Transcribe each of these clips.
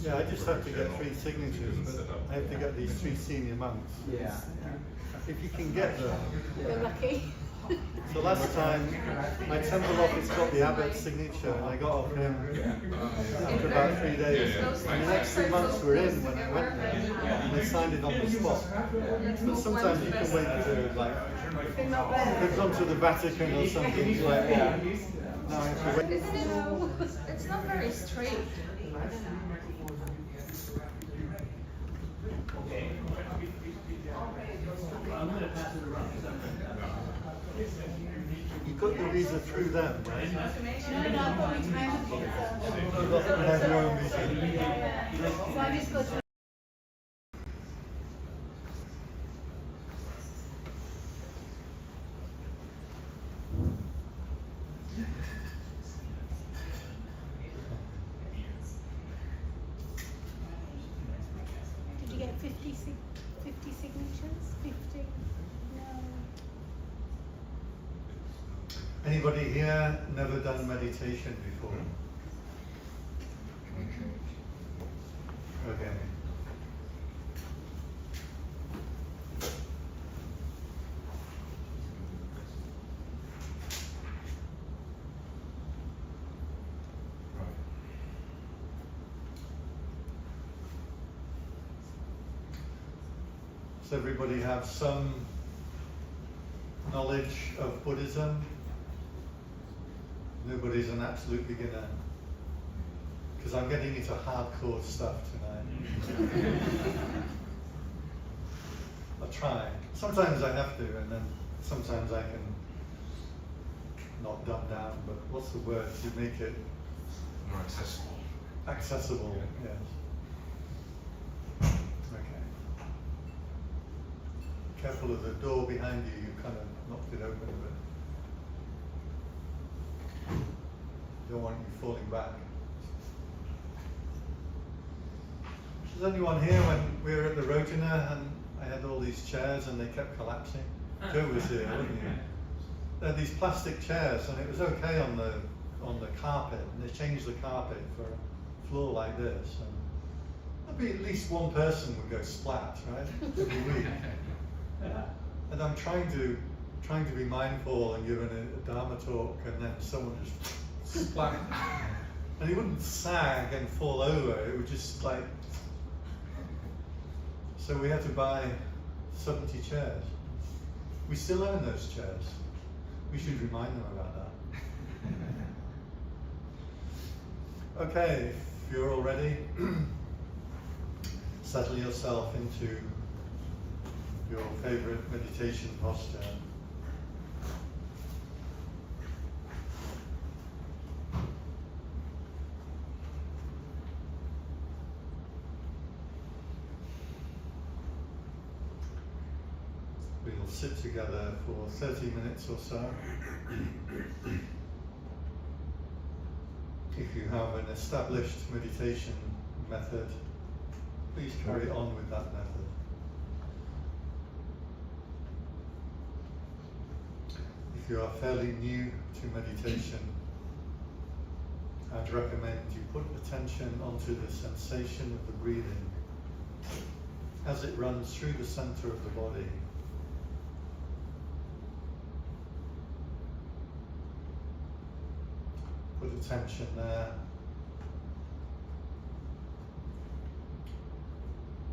Yeah, I just have to get 3 signatures, but I have to get these 3 senior monks. Yeah. If you can get them. You're lucky. So last time, my temple office got the abbot's signature, and I got off him after about 3 days. And the next 3 months were in when I went there, and they signed it on the spot. But sometimes you can wait to, like, they've gone to the Vatican or something, it's like, oh, now I have to wait. It's not very straight. You got the visa through them, right? No, I thought we had a visa. You have your own visa. So I just go to Did you get 50 signatures? 50? No. Anybody here never done meditation before? Okay. Does everybody have some knowledge of Buddhism? Nobody's an absolute beginner. Because I'm getting into hardcore stuff tonight. I'll try. Sometimes I have to, and then sometimes I can not dumb down, but what's the word to make it More accessible. accessible? Yeah. Yes. Okay. Careful of the door behind you, you kind of knocked it open a bit. Don't want you falling back. Was anyone here when we were at the Rotana and I had all these chairs and they kept collapsing? Joe was here, wasn't you? They had these plastic chairs and it was okay on the carpet, and they changed the carpet for a floor like this, and there'd be at least one person would go splat, right? Every week. And I'm trying to be mindful and giving a Dharma talk, and then someone just splat. And he wouldn't sag and fall over, it would just like. So we had to buy 70 chairs. We still own those chairs. We should remind them about that. Okay, if you're all ready, settle yourself into your favorite meditation posture. We'll sit together for 30 minutes or so. If you have an established meditation method, please carry on with that method. If you are fairly new to meditation, I'd recommend you put attention onto the sensation of the breathing as it runs through the center of the body. Put attention there.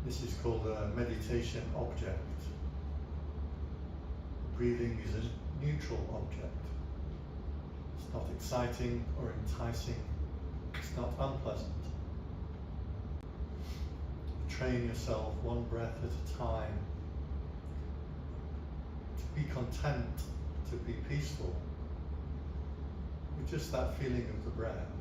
This is called a meditation object. Breathing is a neutral object. It's not exciting or enticing. It's not unpleasant. Train yourself one breath at a time to be content, to be peaceful, with just that feeling of the breath.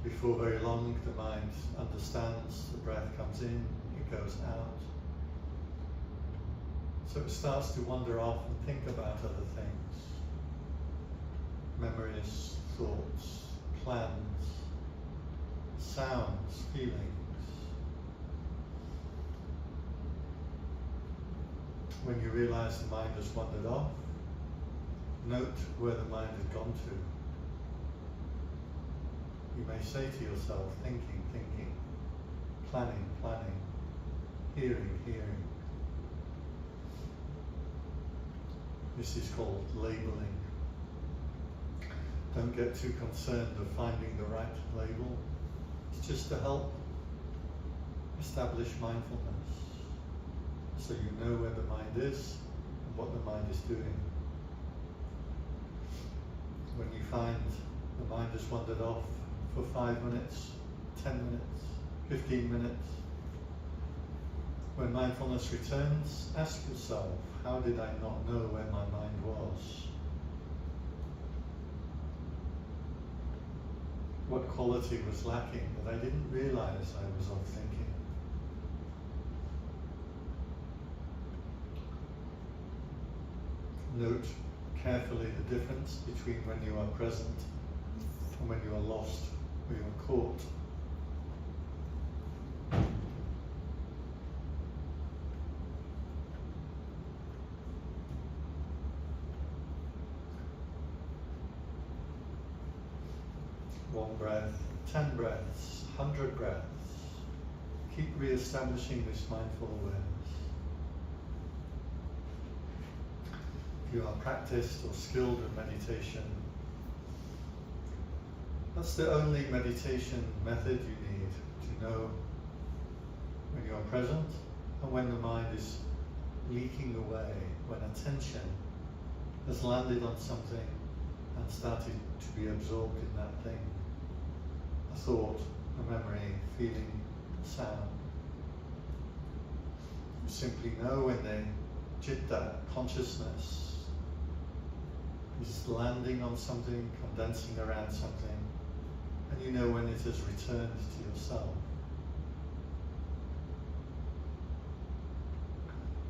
Before very long, the mind understands the breath comes in, it goes out. So it starts to wander off and think about other things. Memories, thoughts, plans, sounds, feelings. When you realize the mind has wandered off, note where the mind had gone to. You may say to yourself, thinking, thinking, planning, planning, hearing, hearing. This is called labeling. Don't get too concerned of finding the right label. It's just to help establish mindfulness, so you know where the mind is and what the mind is doing. When you find the mind has wandered off for 5 minutes, 10 minutes, 15 minutes, when mindfulness returns, ask yourself, how did I not know where my mind was? What quality was lacking that I didn't realize I was off thinking? Note carefully the difference between when you are present and when you are lost or you are caught. One breath, 10 breaths, 100 breaths. Keep re-establishing this mindful awareness. If you are practiced or skilled in meditation, that's the only meditation method you need to know when you are present and when the mind is leaking away, when attention has landed on something and started to be absorbed in that thing. A thought, a memory, feeling, a sound. You simply know when the citta, consciousness, is landing on something, condensing around something, and you know when it has returned to yourself.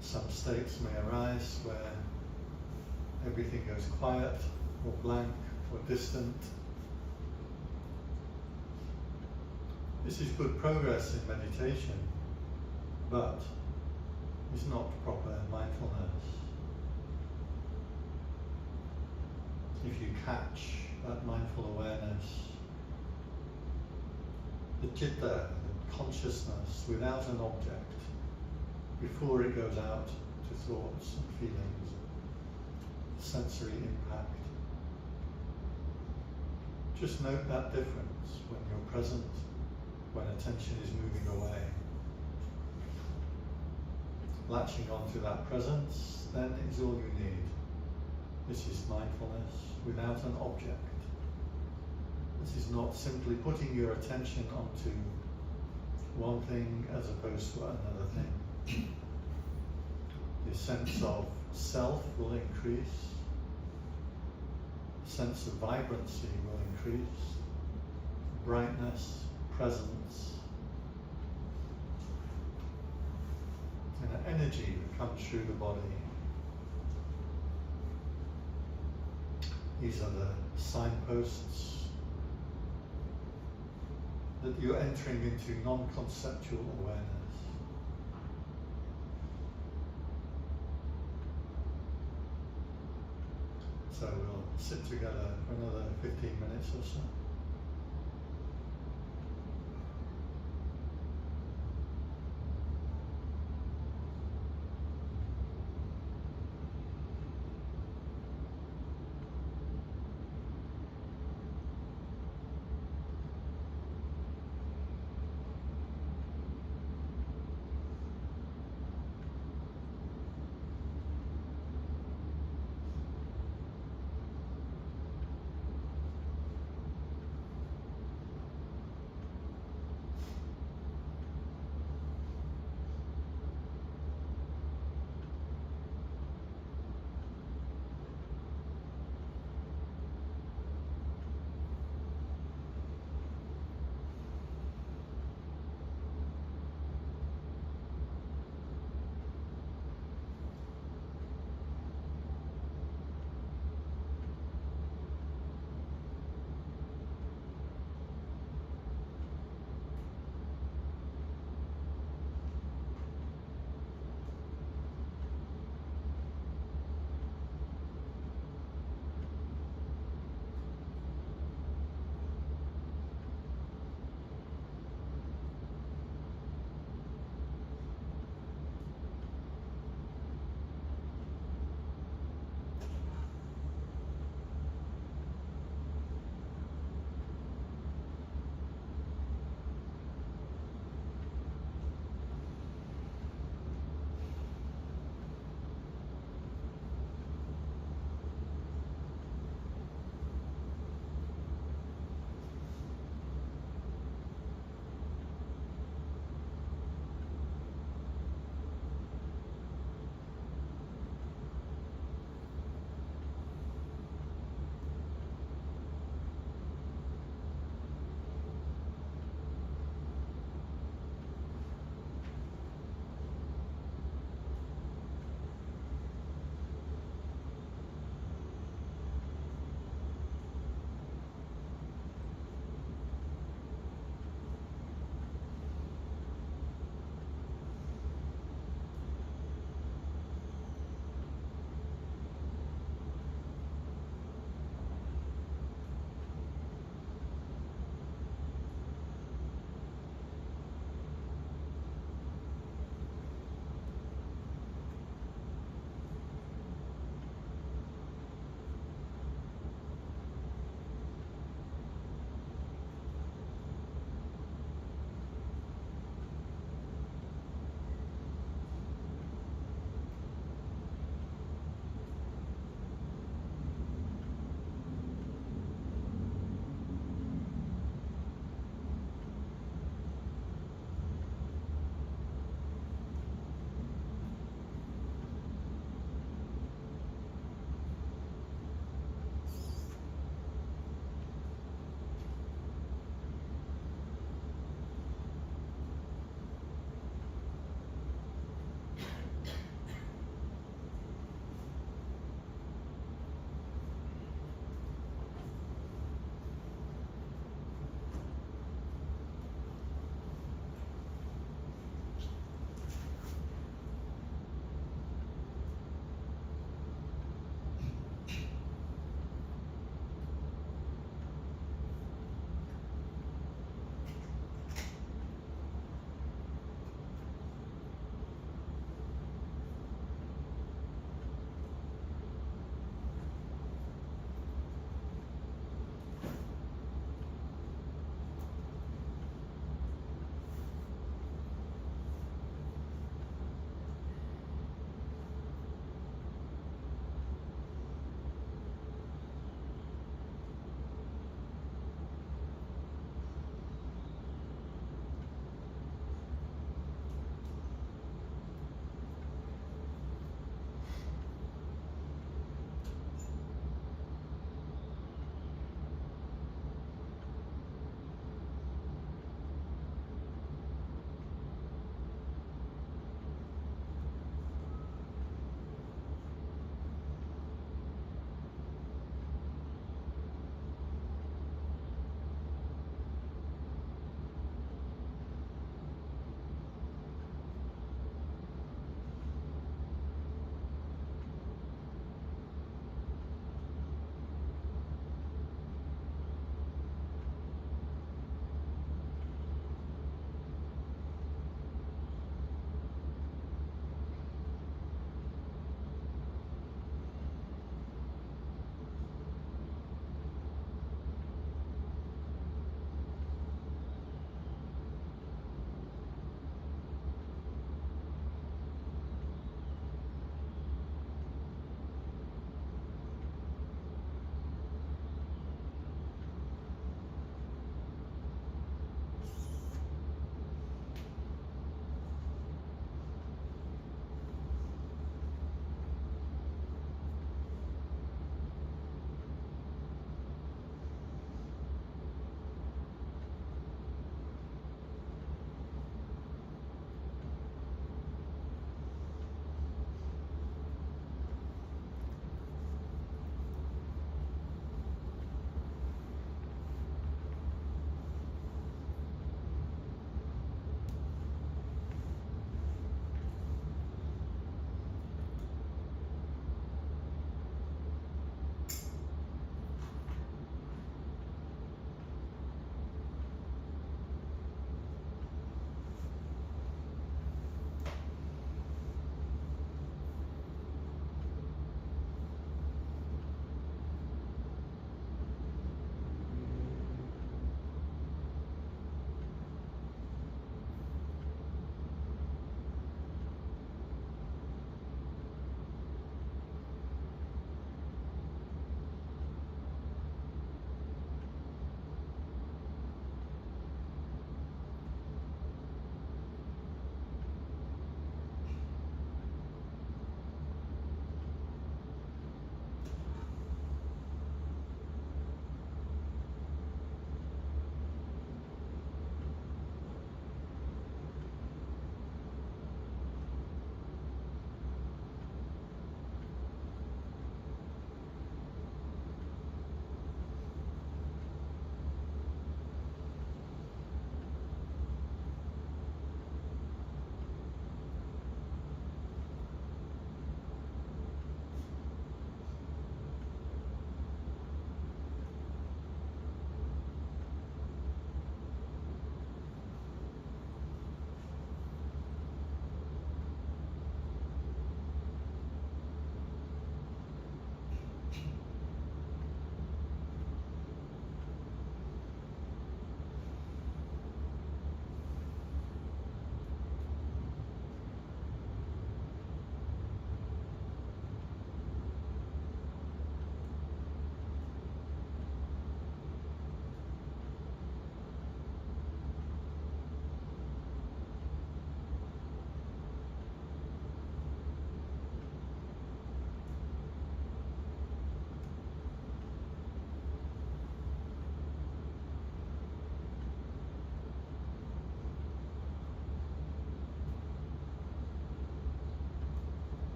Some states may arise where everything goes quiet, or blank, or distant. This is good progress in meditation, but it's not proper mindfulness. If you catch that mindful awareness, the citta, the consciousness without an object, before it goes out to thoughts and feelings, sensory impact, just note that difference when you're present, when attention is moving away. Latching onto that presence then is all you need. This is mindfulness without an object. This is not simply putting your attention onto one thing as opposed to another thing. The sense of self will increase. The sense of vibrancy will increase. Brightness, presence, and an energy that comes through the body. These are the signposts that you're entering into non-conceptual awareness. So we'll sit together for another 15 minutes or so.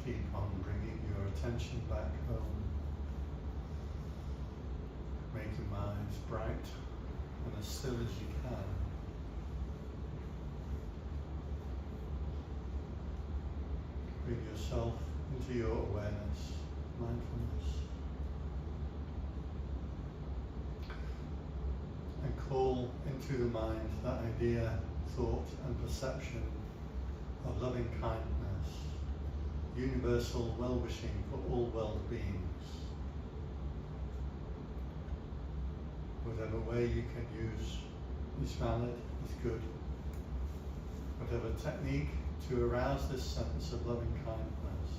keep on bringing your attention back home. Make your mind as bright and as still as you can. Bring yourself into your awareness, mindfulness. And call into the mind that idea, thought and perception of loving kindness, universal well-wishing for all world beings. Whatever way you can use is valid, is good. Whatever technique to arouse this sense of loving kindness.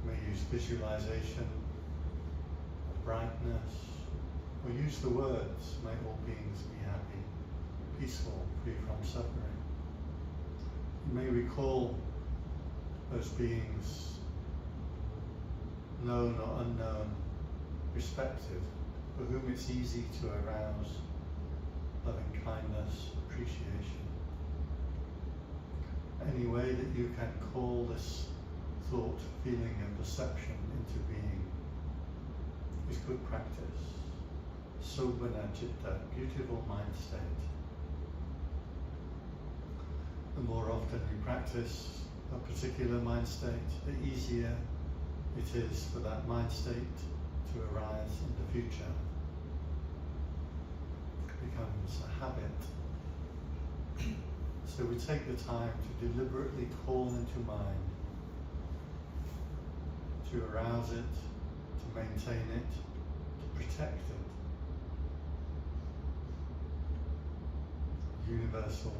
You may use visualization, brightness, or use the words, may all beings be happy, peaceful, free from suffering. You may recall those beings, known or unknown, respected, for whom it's easy to arouse loving kindness, appreciation. Any way that you can call this thought, feeling and perception into being is good practice. Sobhana citta, beautiful mind state. The more often you practice a particular mind state, the easier it is for that mind state to arise in the future. It becomes a habit. So we take the time to deliberately call into mind, to arouse it, to maintain it, to protect it. Universal,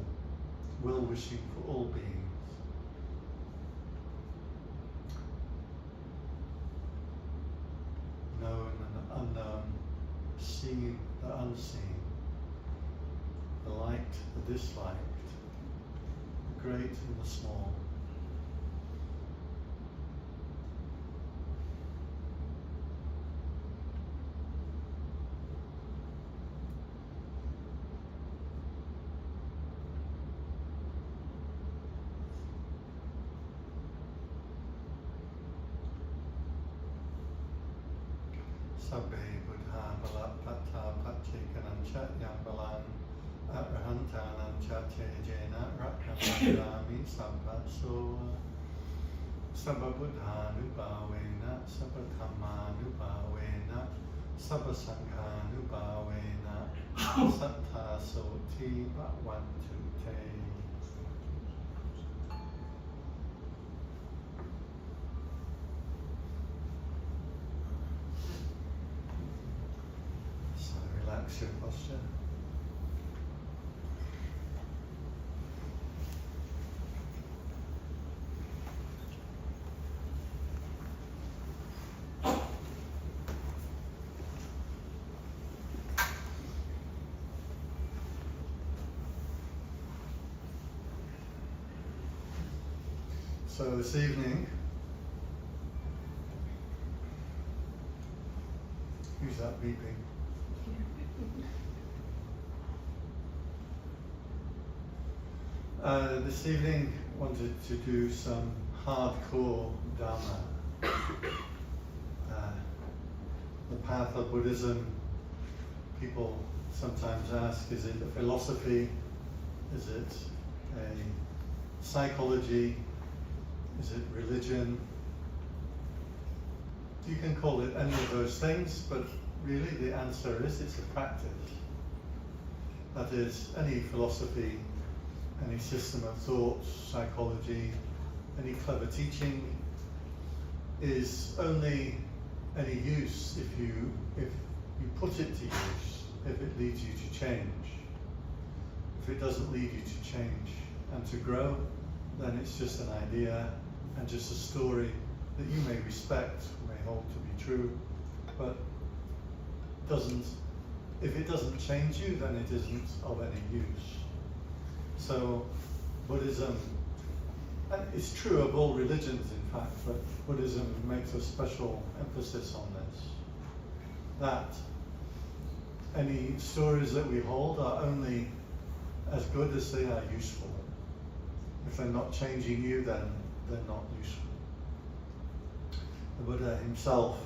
well-wishing for all beings. Known and unknown, seen the unseen, the liked, the disliked, the great and the small. Sabbe buddha balapata pachikanancha yambalan arahantanancha tejena rakhamarami sabbaso sabba buddhanubhavena sabba dhammanubhavena sabba sanghanubhavena sattha soti bhavantu te. Relax your posture. So this evening, who's that beeping? This evening, wanted to do some hardcore Dharma. The path of Buddhism, people sometimes ask, is it a philosophy? Is it a psychology? Is it religion? You can call it any of those things, but really the answer is it's a practice. That is, any philosophy, any system of thought, psychology, any clever teaching is only any use if you put it to use, if it leads you to change. If it doesn't lead you to change and to grow, then it's just an idea and just a story that you may respect, may hold to be true, but if it doesn't change you, then it isn't of any use. So Buddhism, and it's true of all religions in fact, but Buddhism makes a special emphasis on this, that any stories that we hold are only as good as they are useful. If they're not changing you, then they're not useful. The Buddha himself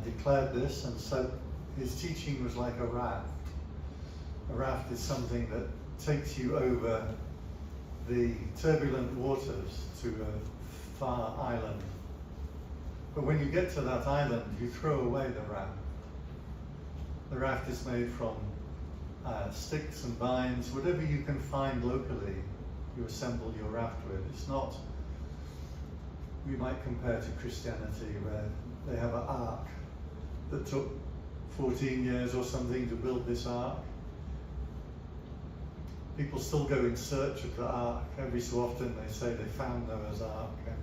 declared this and said his teaching was like a raft. A raft is something that takes you over the turbulent waters to a far island. But when you get to that island, you throw away the raft. The raft is made from sticks and vines, whatever you can find locally, you assemble your raft with. It's not, we might compare to Christianity, where they have an ark that took 14 years or something to build this ark. People still go in search of the ark. Every so often they say they found Noah's ark, and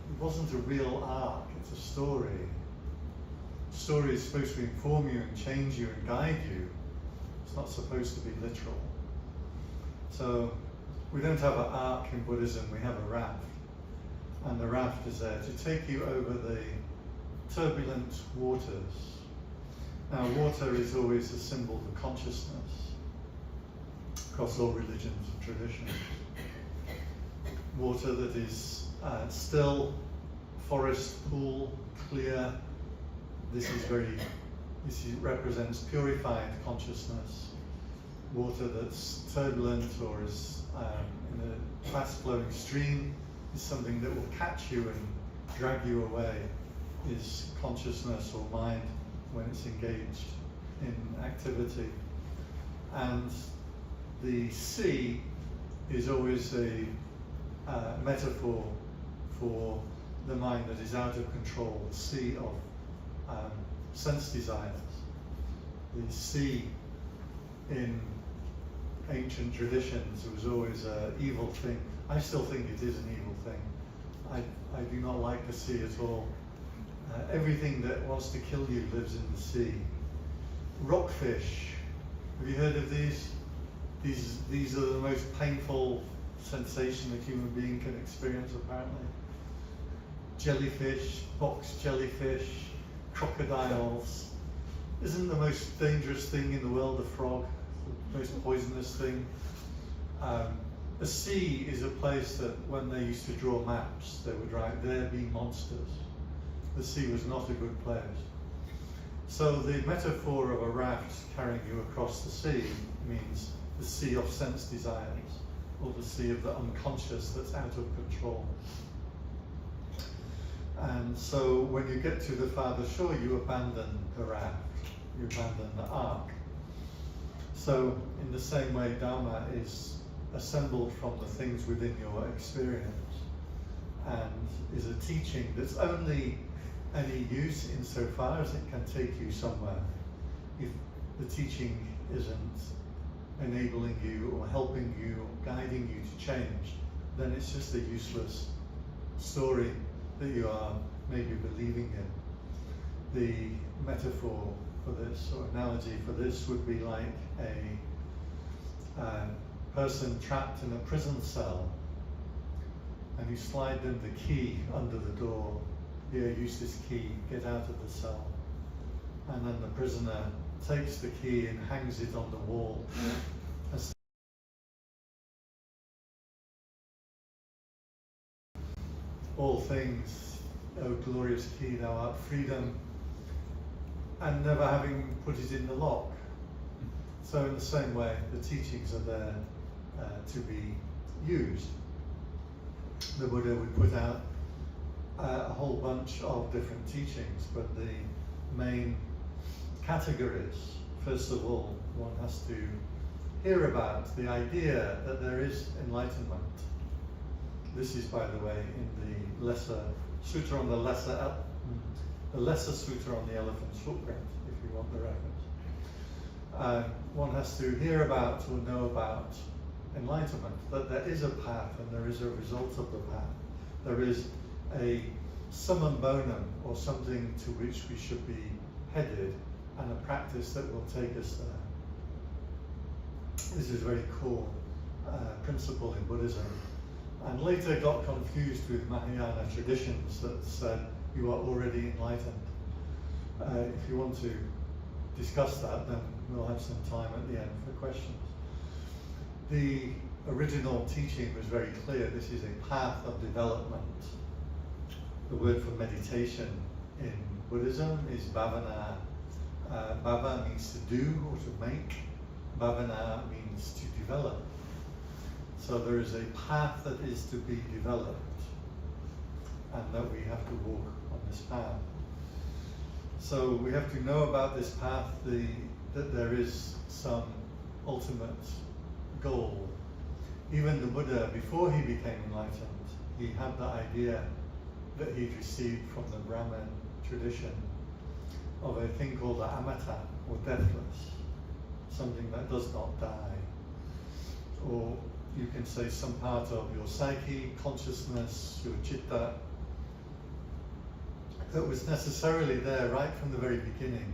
it wasn't a real ark, it's a story. A story is supposed to inform you and change you and guide you. It's not supposed to be literal. So we don't have an ark in Buddhism, we have a raft. And the raft is there to take you over the turbulent waters. Now, water is always a symbol of consciousness across all religions and traditions. Water that is still, forest, pool, clear. This represents purified consciousness. Water that's turbulent or is in a fast-flowing stream is something that will catch you and drag you away, is consciousness or mind when it's engaged in activity. And the sea is always a metaphor for the mind that is out of control, the sea of sense desires. The sea in ancient traditions was always an evil thing. I still think it is an evil thing. I do not like the sea at all. Everything that wants to kill you lives in the sea. Rockfish, have you heard of these? These are the most painful sensation a human being can experience, apparently. Jellyfish, box jellyfish, crocodiles. Isn't the most dangerous thing in the world a frog? The most poisonous thing? The sea is a place that when they used to draw maps, they would write, there be monsters. The sea was not a good place. So the metaphor of a raft carrying you across the sea means the sea of sense desires, or the sea of the unconscious that's out of control. And so when you get to the farther shore, you abandon the raft, you abandon the ark. So in the same way, Dharma is assembled from the things within your experience and is a teaching that's only any use insofar as it can take you somewhere. If the teaching isn't enabling you or helping you or guiding you to change, then it's just a useless story that you are maybe believing in. The metaphor for this, or analogy for this, would be like a person trapped in a prison cell, and you slide them the key under the door. Here, use this key, get out of the cell. And then the prisoner takes the key and hangs it on the wall. All things, O glorious key, thou art freedom, and never having put it in the lock. So in the same way, the teachings are there to be used. The Buddha would put out a whole bunch of different teachings, but the main categories, first of all, one has to hear about the idea that there is enlightenment. This is, by the way, in the lesser sutra on the lesser sutra on the elephant's footprint, if you want the reference. One has to hear about or know about enlightenment, that there is a path and there is a result of the path. There is a summum bonum, or something to which we should be headed, and a practice that will take us there. This is a very core principle in Buddhism, and later got confused with Mahayana traditions that said you are already enlightened. If you want to discuss that, then we'll have some time at the end for questions. The original teaching was very clear. This is a path of development. The word for meditation in Buddhism is bhavana. Bhava means to do or to make. Bhavana means to develop. So there is a path that is to be developed, and that we have to walk on this path. So we have to know about this path, that there is some ultimate goal. Even the Buddha, before he became enlightened, he had the idea that he'd received from the Brahmin tradition of a thing called the amata, or deathless, something that does not die. Or you can say some part of your psyche, consciousness, your citta, that was necessarily there right from the very beginning,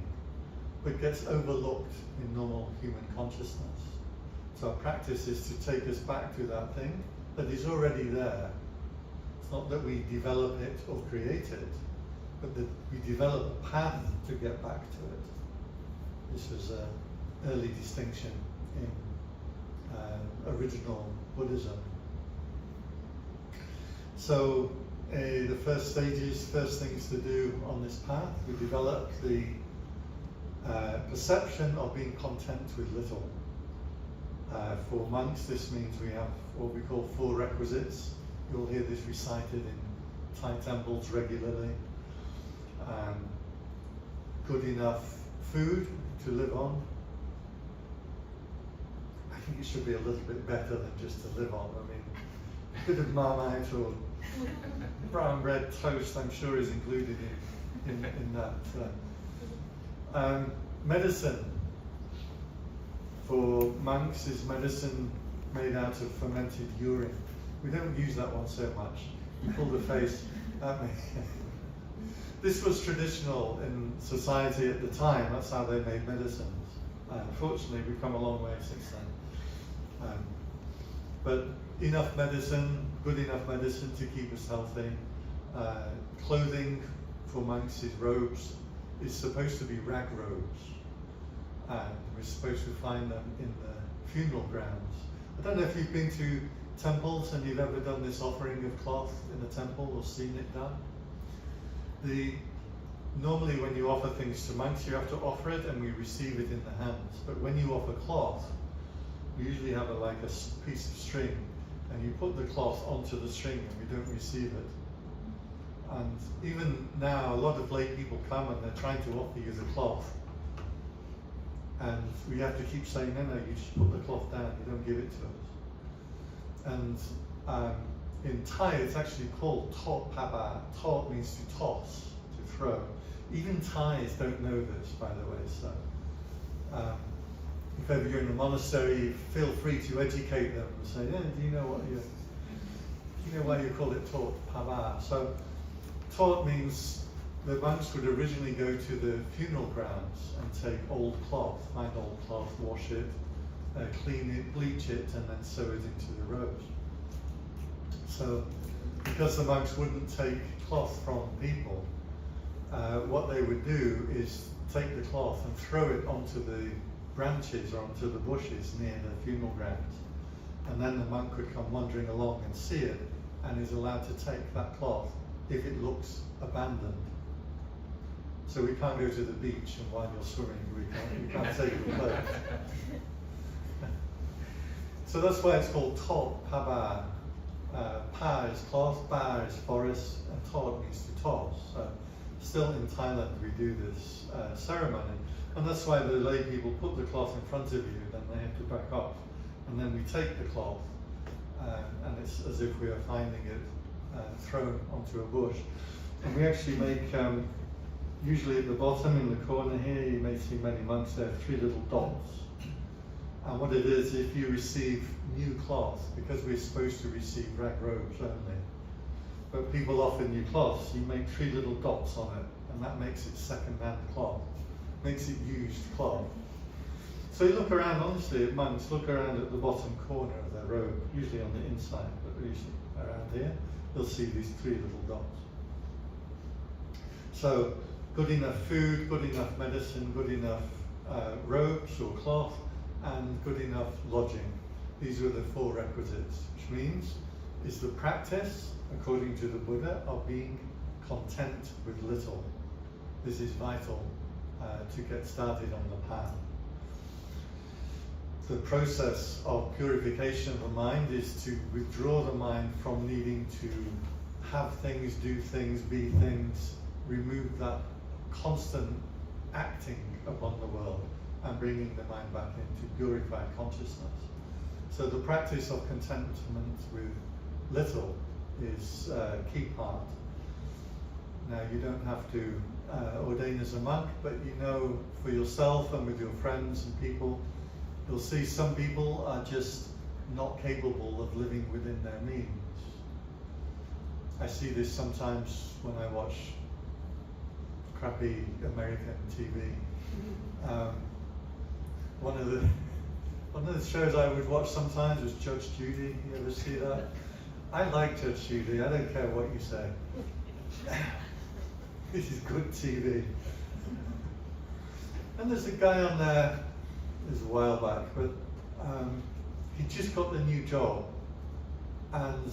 but gets overlooked in normal human consciousness. So our practice is to take us back to that thing that is already there. It's not that we develop it or create it, but that we develop a path to get back to it. This was an early distinction in original Buddhism. So the first stages, first things to do on this path, we develop the perception of being content with little. For monks, this means we have what we call 4 requisites. You'll hear this recited in Thai temples regularly. Good enough food to live on. I think it should be a little bit better than just to live on. I mean, a bit of Marmite or brown bread toast, I'm sure, is included in that. Medicine. For monks is medicine made out of fermented urine. We don't use that one so much. You pull the face at me. This was traditional in society at the time. That's how they made medicines. Unfortunately, we've come a long way since then. But enough medicine, good enough medicine to keep us healthy. Clothing for monks is robes. It's supposed to be rag robes. And we're supposed to find them in the funeral grounds. I don't know if you've been to temples and you've ever done this offering of cloth in a temple or seen it done. Normally when you offer things to monks, you have to offer it and we receive it in the hands. But when you offer cloth, we usually have like a piece of string, and you put the cloth onto the string and we don't receive it. And even now, a lot of lay people come and they're trying to offer you the cloth. And we have to keep saying, no, you just put the cloth down, you don't give it to us. And in Thai, it's actually called tot paba. Tot means to toss, to throw. Even Thais don't know this, by the way, so if ever you're in a monastery, feel free to educate them and say, yeah, do you know why you call it tot paba? So tot means the monks would originally go to the funeral grounds and take old cloth, find old cloth, wash it, clean it, bleach it, and then sew it into the robes. So, because the monks wouldn't take cloth from people, what they would do is take the cloth and throw it onto the branches or onto the bushes near the funeral grounds. And then the monk would come wandering along and see it, and is allowed to take that cloth if it looks abandoned. So we can't go to the beach, and while you're swimming, we can't take your clothes. So that's why it's called tot paba. Pa is cloth, ba is forest, and tot means to toss. So still in Thailand we do this ceremony, and that's why the lay people put the cloth in front of you, then they have to back off, and then we take the cloth, and it's as if we are finding it thrown onto a bush. And we actually make, usually at the bottom in the corner here, you may see many monks there, 3 little dots. And what it is, if you receive new cloth, because we're supposed to receive rag robes only, but people offer new cloths, you make 3 little dots on it, and that makes it second-hand cloth, makes it used cloth. So you look around, honestly, at monks, look around at the bottom corner of their robe, usually on the inside, but usually around here, you'll see these 3 little dots. So, good enough food, good enough medicine, good enough robes or cloth, and good enough lodging. these were the 4 requisites, which means is the practice, according to the Buddha, of being content with little. This is vital to get started on the path. The process of purification of the mind is to withdraw the mind from needing to have things, do things, be things, remove that constant acting upon the world and bringing the mind back into purified consciousness. So the practice of contentment with little is a key part. Now you don't have to ordain as a monk, but you know for yourself and with your friends and people, you'll see some people are just not capable of living within their means. I see this sometimes when I watch crappy American TV. One of the shows I would watch sometimes was Judge Judy. You ever see that? I like Judge Judy. I don't care what you say. This is good TV. And there's a guy on there, this was a while back, but he just got the new job, and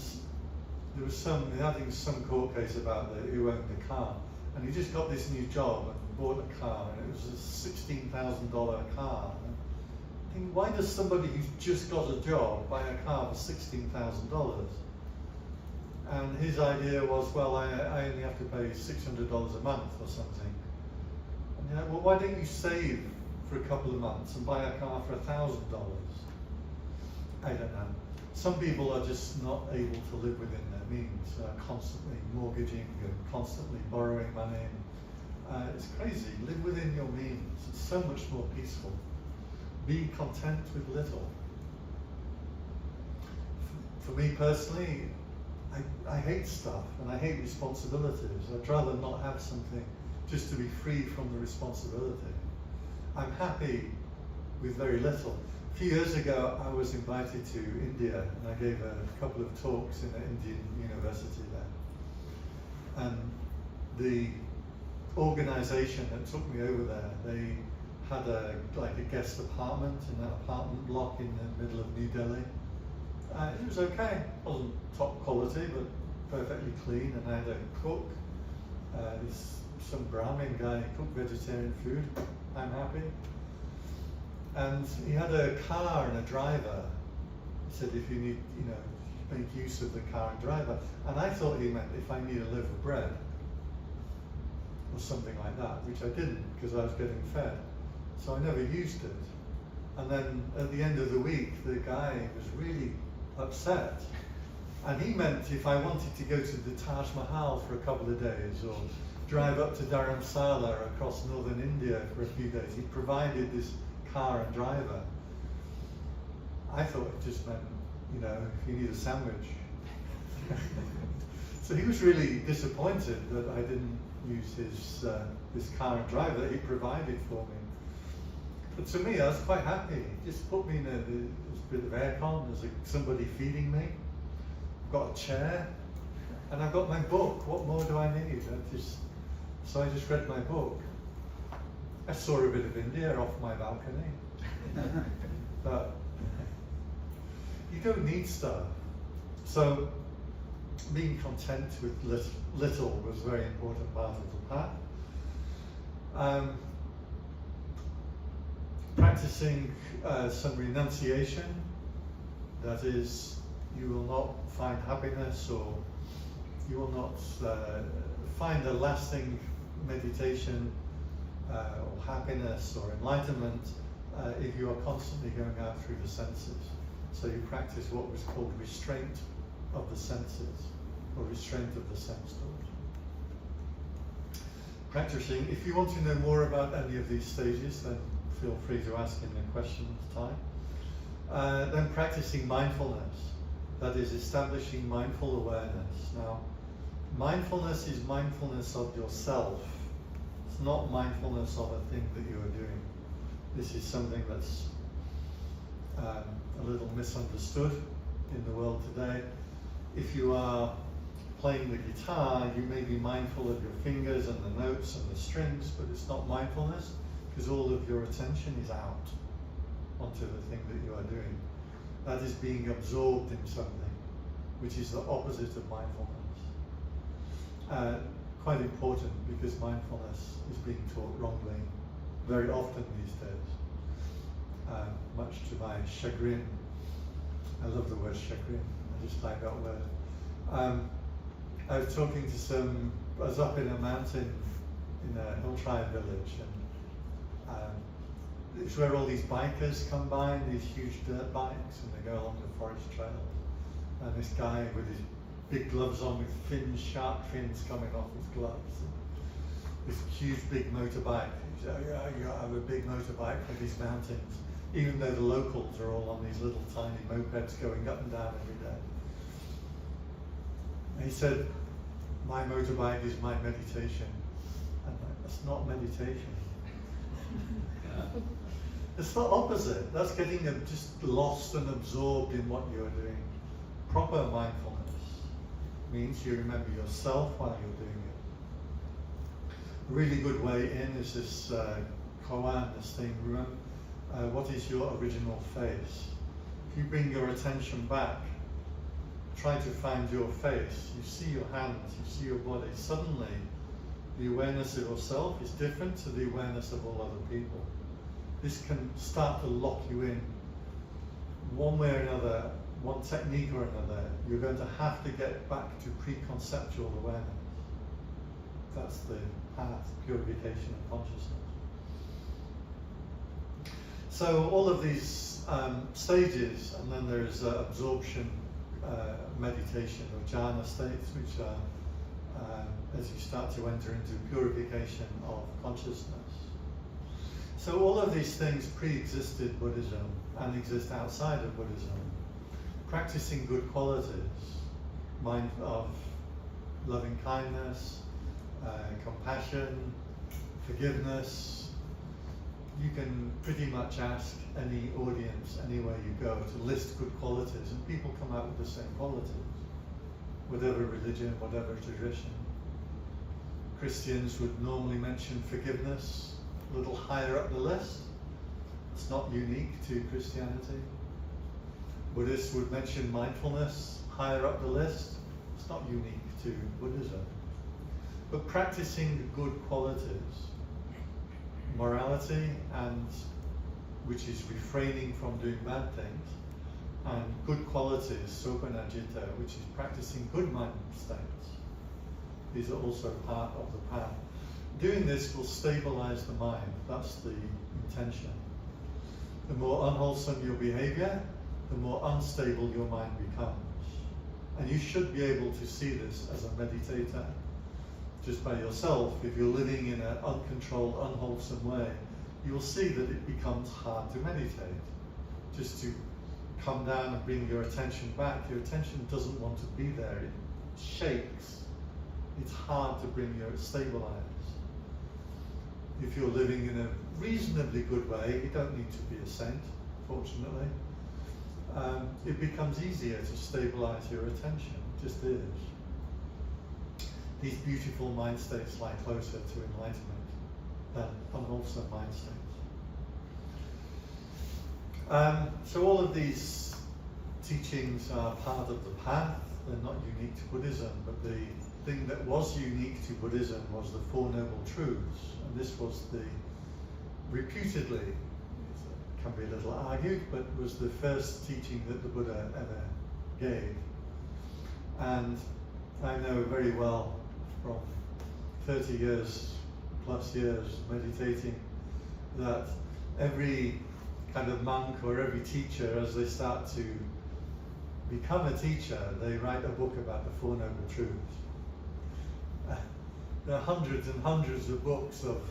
there was having some court case about who owned the car, and he just got this new job and bought a car, and it was a $16,000 car. And I think, why does somebody who's just got a job buy a car for $16,000? And his idea was, well, I only have to pay $600 a month or something. And you're like, well, why don't you save for a couple of months and buy a car for $1,000? I don't know. Some people are just not able to live within their means, constantly mortgaging and constantly borrowing money. It's crazy. Live within your means. It's so much more peaceful. Be content with little. For me personally, I hate stuff and I hate responsibilities. I'd rather not have something just to be free from the responsibility. I'm happy with very little. A few years ago, I was invited to India and I gave a couple of talks in an Indian university there. And the organization that took me over there, they had a guest apartment in that apartment block in the middle of New Delhi. It was okay. It wasn't top quality, but perfectly clean. And I had a cook, some Brahmin guy who cooked vegetarian food. I'm happy. And he had a car and a driver. He said, if you need, make use of the car and driver. And I thought he meant if I need a loaf of bread or something like that, which I didn't because I was getting fed. So I never used it. And then at the end of the week, the guy was really upset. And he meant if I wanted to go to the Taj Mahal for a couple of days or drive up to Dharamsala across northern India for a few days, he provided this car and driver. I thought it just meant, if you need a sandwich. So he was really disappointed that I didn't use his car and driver that he provided for me. But to me, I was quite happy. He just put me in this bit of aircon, there's somebody feeding me. I've got a chair, and I've got my book. What more do I need? So I just read my book. I saw a bit of India off my balcony. But you don't need stuff. So being content with little was a very important part of the path. Practicing some renunciation, that is, you will not find happiness or you will not find a lasting meditation or happiness or enlightenment if you are constantly going out through the senses. So you practice what was called restraint of the senses or restraint of the sense doors. Practicing, if you want to know more about any of these stages, then feel free to ask in the questions time. Then practicing mindfulness, that is establishing mindful awareness. Now, mindfulness is mindfulness of yourself. It's not mindfulness of a thing that you are doing. This is something that's a little misunderstood in the world today. If you are playing the guitar, you may be mindful of your fingers and the notes and the strings, but it's not mindfulness because all of your attention is out onto the thing that you are doing. That is being absorbed in something, which is the opposite of mindfulness. Quite important, because mindfulness is being taught wrongly very often these days, much to my chagrin. I love the word chagrin, I just like that word. I was talking to I was up in a mountain in a hillside village, and it's where all these bikers come by, and these huge dirt bikes, and they go along the forest trails. And this guy with his big gloves on with fins, sharp fins coming off his gloves. This huge big motorbike. He said, "Oh yeah, you have a big motorbike for these mountains," even though the locals are all on these little tiny mopeds going up and down every day. And he said, "My motorbike is my meditation." I'm like, that's not meditation. It's the opposite. That's getting just lost and absorbed in what you're doing. Proper mindfulness means you remember yourself while you're doing it. A really good way in is this koan, this thing room. What is your original face? If you bring your attention back, try to find your face. You see your hands, you see your body. Suddenly, the awareness of yourself is different to the awareness of all other people. This can start to lock you in. One way or another, one technique or another, you're going to have to get back to preconceptual awareness. That's the path, purification of consciousness. So all of these stages, and then there's absorption meditation or jhana states, which are as you start to enter into purification of consciousness. So all of these things pre-existed Buddhism and exist outside of Buddhism. Practicing good qualities, mind of loving kindness, compassion, forgiveness. You can pretty much ask any audience anywhere you go to list good qualities, and people come out with the same qualities, whatever religion, whatever tradition. Christians would normally mention forgiveness a little higher up the list. It's not unique to Christianity. Buddhists would mention mindfulness higher up the list. It's not unique to Buddhism. But practicing the good qualities, morality, and which is refraining from doing bad things, and good qualities, sopanajita, which is practicing good mind states. These are also part of the path. Doing this will stabilize the mind. That's the intention. The more unwholesome your behavior, the more unstable your mind becomes. And you should be able to see this as a meditator. Just by yourself, if you're living in an uncontrolled, unwholesome way, you'll see that it becomes hard to meditate. Just to come down and bring your attention back, your attention doesn't want to be there. It shakes. It's hard to bring your stabilize. If you're living in a reasonably good way, you don't need to be a saint, fortunately. It becomes easier to stabilize your attention. It just is. These beautiful mind states lie closer to enlightenment than unwholesome mind states. So all of these teachings are part of the path. They're not unique to Buddhism, but the thing that was unique to Buddhism was the Four Noble Truths. And this was reputedly, it can be a little argued, but was the first teaching that the Buddha ever gave. And I know very well from 30 plus years meditating that every kind of monk or every teacher, as they start to become a teacher, they write a book about the Four Noble Truths. There are hundreds and hundreds of books of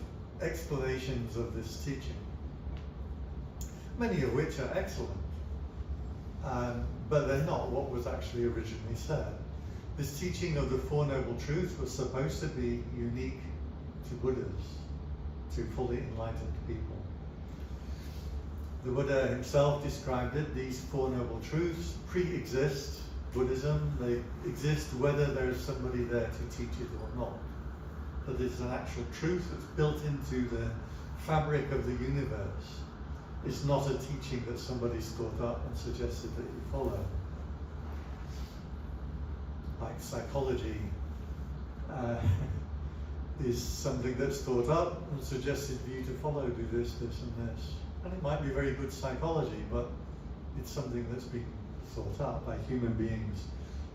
explanations of this teaching, many of which are excellent, but they're not what was actually originally said. This teaching of the Four Noble Truths was supposed to be unique to Buddhas, to fully enlightened people. The Buddha himself described it. These Four Noble Truths pre-exist Buddhism. They exist whether there is somebody there to teach it or not. That it's an actual truth that's built into the fabric of the universe. It's not a teaching that somebody's thought up and suggested that you follow. Like psychology is something that's thought up and suggested for you to follow, do this, this and this. And it might be very good psychology, but it's something that's been thought up by human beings.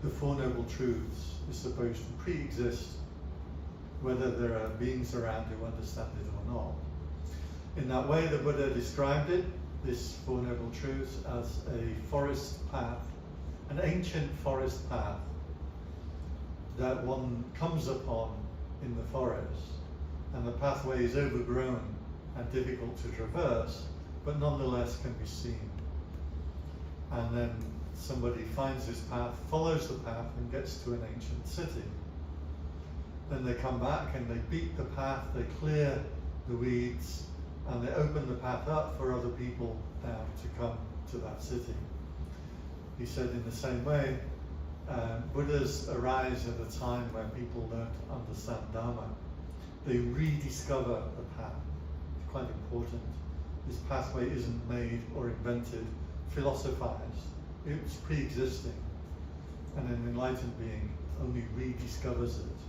The Four Noble Truths is supposed to pre-exist whether there are beings around who understand it or not. In that way, the Buddha described it, this Four Noble Truths, as a forest path, an ancient forest path that one comes upon in the forest, and the pathway is overgrown and difficult to traverse, but nonetheless can be seen. And then somebody finds this path, follows the path, and gets to an ancient city. Then they come back and they beat the path, they clear the weeds, and they open the path up for other people now to come to that city. He said in the same way, Buddhas arise at a time when people don't understand Dharma. They rediscover the path. It's quite important. This pathway isn't made or invented, philosophized. It's pre-existing. And an enlightened being only rediscovers it.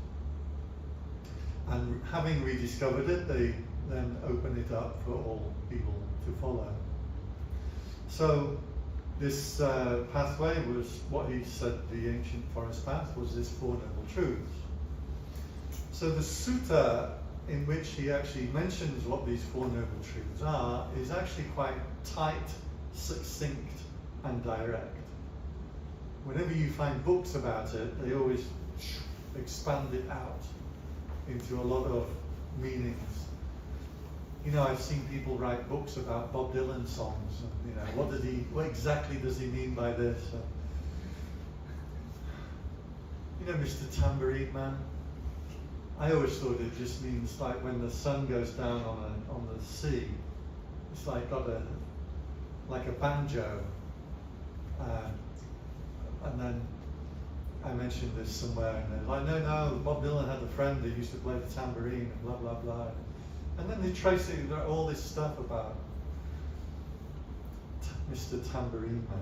And having rediscovered it, they then open it up for all people to follow. So this pathway was what he said the ancient forest path was, this Four Noble Truths. So the sutta in which he actually mentions what these Four Noble Truths are is actually quite tight, succinct and direct. Whenever you find books about it, they always expand it out into a lot of meanings. You know, I've seen people write books about Bob Dylan songs, and, you know, what exactly does he mean by this? You know, Mr. Tambourine Man? I always thought it just means like when the sun goes down on the sea, it's like got like a banjo. And then I mentioned this somewhere, and they're like, no, Bob Dylan had a friend who used to play the tambourine, and blah, blah, blah. And then they trace it, all this stuff about Mr. Tambourine Man.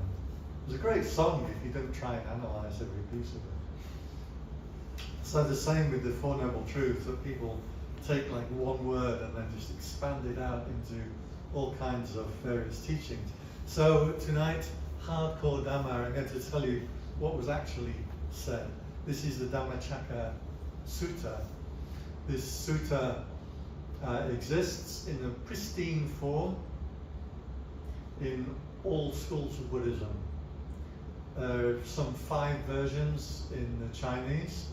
It was a great song if you don't try and analyze every piece of it. So the same with the Four Noble Truths, that people take like one word and then just expand it out into all kinds of various teachings. So tonight, hardcore Dhamma, I'm going to tell you what was actually said. This is the Dhammacakka Sutta. This sutta exists in a pristine form in all schools of Buddhism. There are some 5 versions in the Chinese,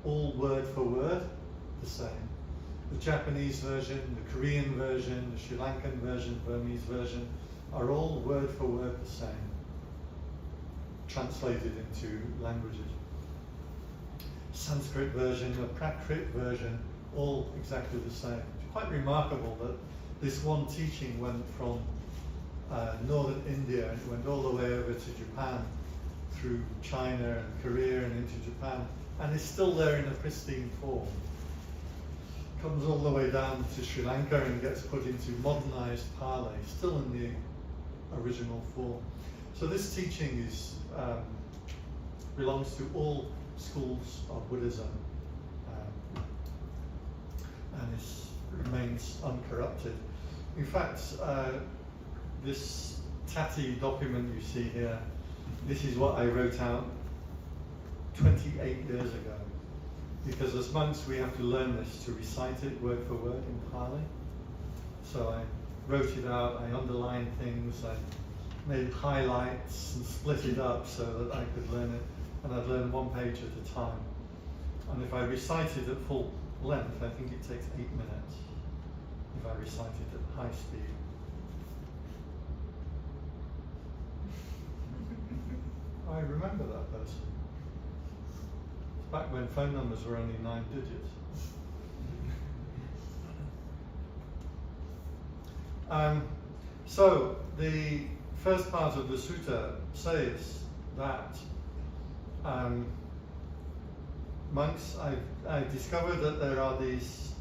all word for word the same. The Japanese version, the Korean version, the Sri Lankan version, Burmese version are all word for word the same, translated into languages. Sanskrit version, the Prakrit version, all exactly the same. It's quite remarkable that this one teaching went from northern India and it went all the way over to Japan, through China and Korea and into Japan, and it's still there in a pristine form. Comes all the way down to Sri Lanka and gets put into modernized Pali, still in the original form. So this teaching is belongs to all schools of Buddhism, and it remains uncorrupted. In fact, this tatty document you see here, this is what I wrote out 28 years ago. Because as monks we have to learn this, to recite it word for word in Pali. So I wrote it out, I underlined things, I made highlights and split it up so that I could learn it, and I'd learn 1 page at a time. And if I recite it at full length, I think it takes 8 minutes if I recite it at high speed. I remember that person. It's back when phone numbers were only 9 digits. So the first part of the sutta says that monks, I've discovered that there are these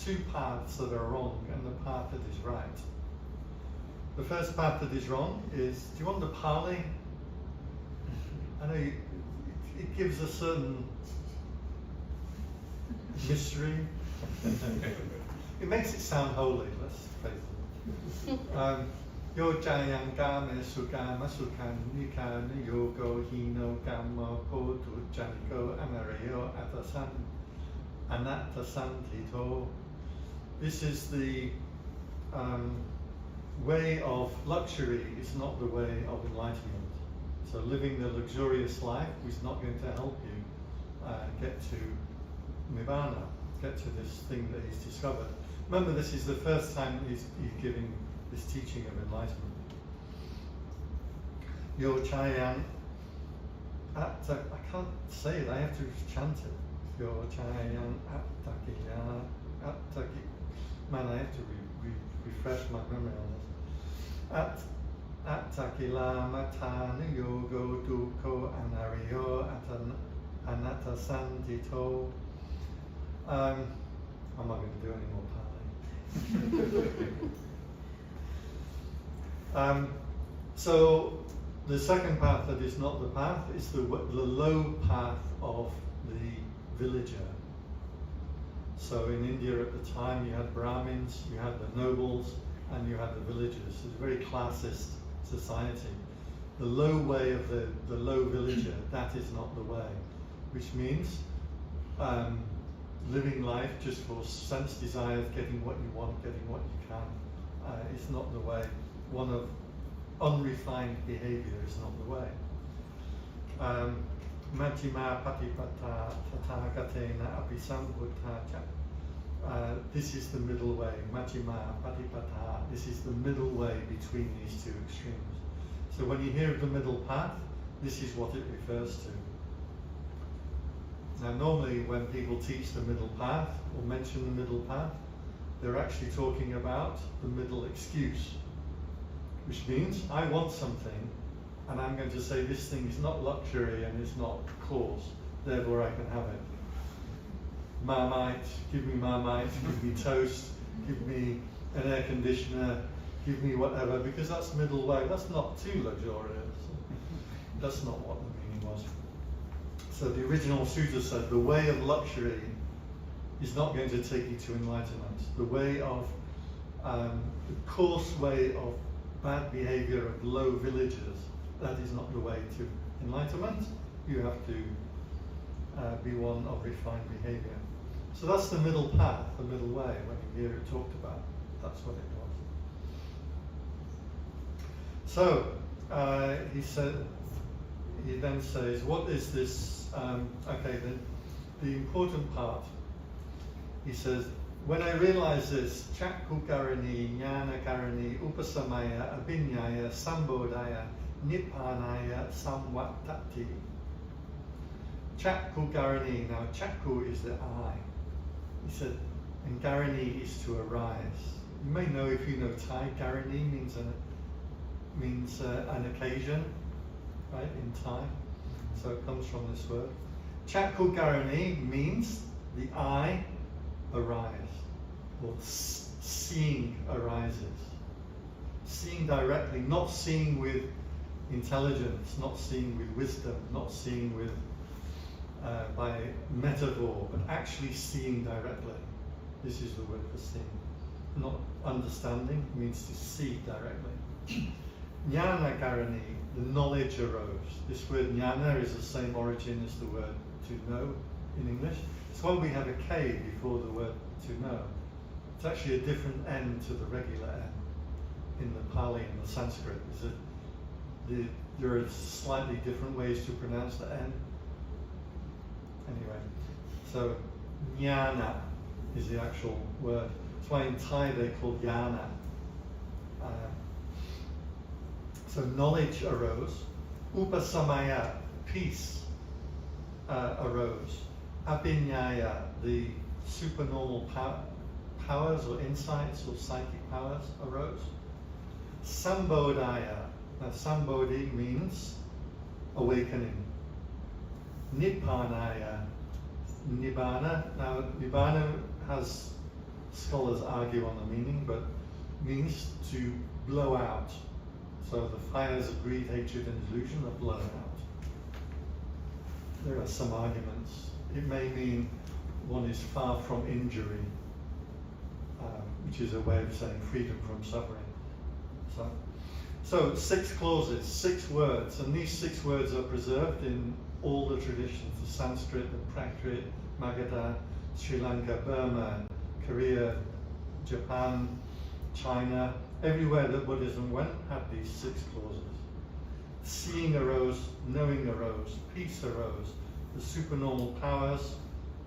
2 paths that are wrong and the path that is right. the first path that is wrong is, do you want the Pali? I know it gives a certain mystery. It makes it sound holy, let's face it. Yo jayang game sugama sukan nika yogo hino gamma kodu janiko amareyo atasan anatasan tito. This is the way of luxury is not the way of enlightenment. So living the luxurious life is not going to help you get to Nibbana, get to this thing that he's discovered. Remember, this is the first time he's giving this teaching of enlightenment. Yo chayan I can't say it, I have to chant it. Yo chayan attaki. Man, I have to refresh my memory on this. Attakila matanu yogo duko anario anata sandito. I'm not going to do any more Pali. So the second path that is not the path is the low path of the villager. So in India at the time you had Brahmins, you had the nobles, and you had the villagers. It's a very classist society. The low way of the low villager, that is not the way. Which means living life just for sense desires, getting what you want, getting what you can, is not the way. One of unrefined behavior is not the way. Majjhima patipata tathagatena abhisambhuddha. This is the middle way. Majjhima patipata. This is the middle way between these two extremes. So when you hear of the middle path, this is what it refers to. Now normally when people teach the middle path or mention the middle path, they're actually talking about the middle excuse, which means I want something and I'm going to say this thing is not luxury and it's not cause, therefore I can have it. Marmite, give me Marmite, give me toast, give me an air conditioner, give me whatever, because that's middle way. That's not too luxurious. That's not what the meaning was. So the original sutta said the way of luxury is not going to take you to enlightenment. The way of, the coarse way of bad behavior of low villagers, that is not the way to enlightenment. You have to be one of refined behavior. So that's the middle path, the middle way, when you hear it talked about. That's what it was. So, he then says, what is this, okay, the important part. He says, when I realize this, Chakku Karani, Jnana Karani, Upasamaya, Abhinyaya, Sambodhaya, Nippanaya, Samvattati. Chakku Karani, now Chakku is the eye. He said, and Karani is to arise. You may know, if you know Thai, Karani means an occasion, right, in Thai. So it comes from this word. Chakku Karani means the eye arise, or seeing arises. Seeing directly, not seeing with intelligence, not seeing with wisdom, not seeing with by metaphor, but actually seeing directly. This is the word for seeing. Not understanding means to see directly. Jnana Karani, the knowledge arose. This word jnana is the same origin as the word to know in English. It's when we have a K before the word to know. It's actually a different N to the regular N in the Pali and the Sanskrit. There are slightly different ways to pronounce the N. Anyway, so jnana is the actual word. That's why in Thai they call jnana. So knowledge arose. Upasamaya, peace, arose. Abhinyaya, the supernormal powers or insights or psychic powers arose. Sambodhaya, now Sambodhi means awakening. Nippanaya, Nibbana. Now Nibbana has, scholars argue on the meaning, but means to blow out. So the fires of greed, hatred, and delusion are blown out. There are some arguments. It may mean one is far from injury, which is a way of saying freedom from suffering. So 6 clauses, 6 words, and these 6 words are preserved in all the traditions, the Sanskrit, the Prakrit, Magadha, Sri Lanka, Burma, Korea, Japan, China. Everywhere that Buddhism went had these 6 clauses. Seeing arose, knowing arose, peace arose, the supernormal powers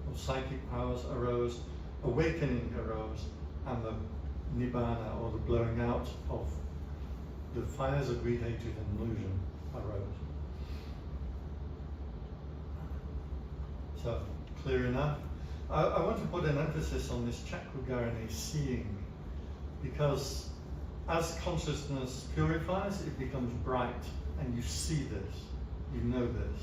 or psychic powers arose, awakening arose, and the nibbana, or the blowing out of the fires of greed, hatred, and illusion arose. So, clear enough? I want to put an emphasis on this chakragarani, seeing, because as consciousness purifies, it becomes bright, and you see this, you know this.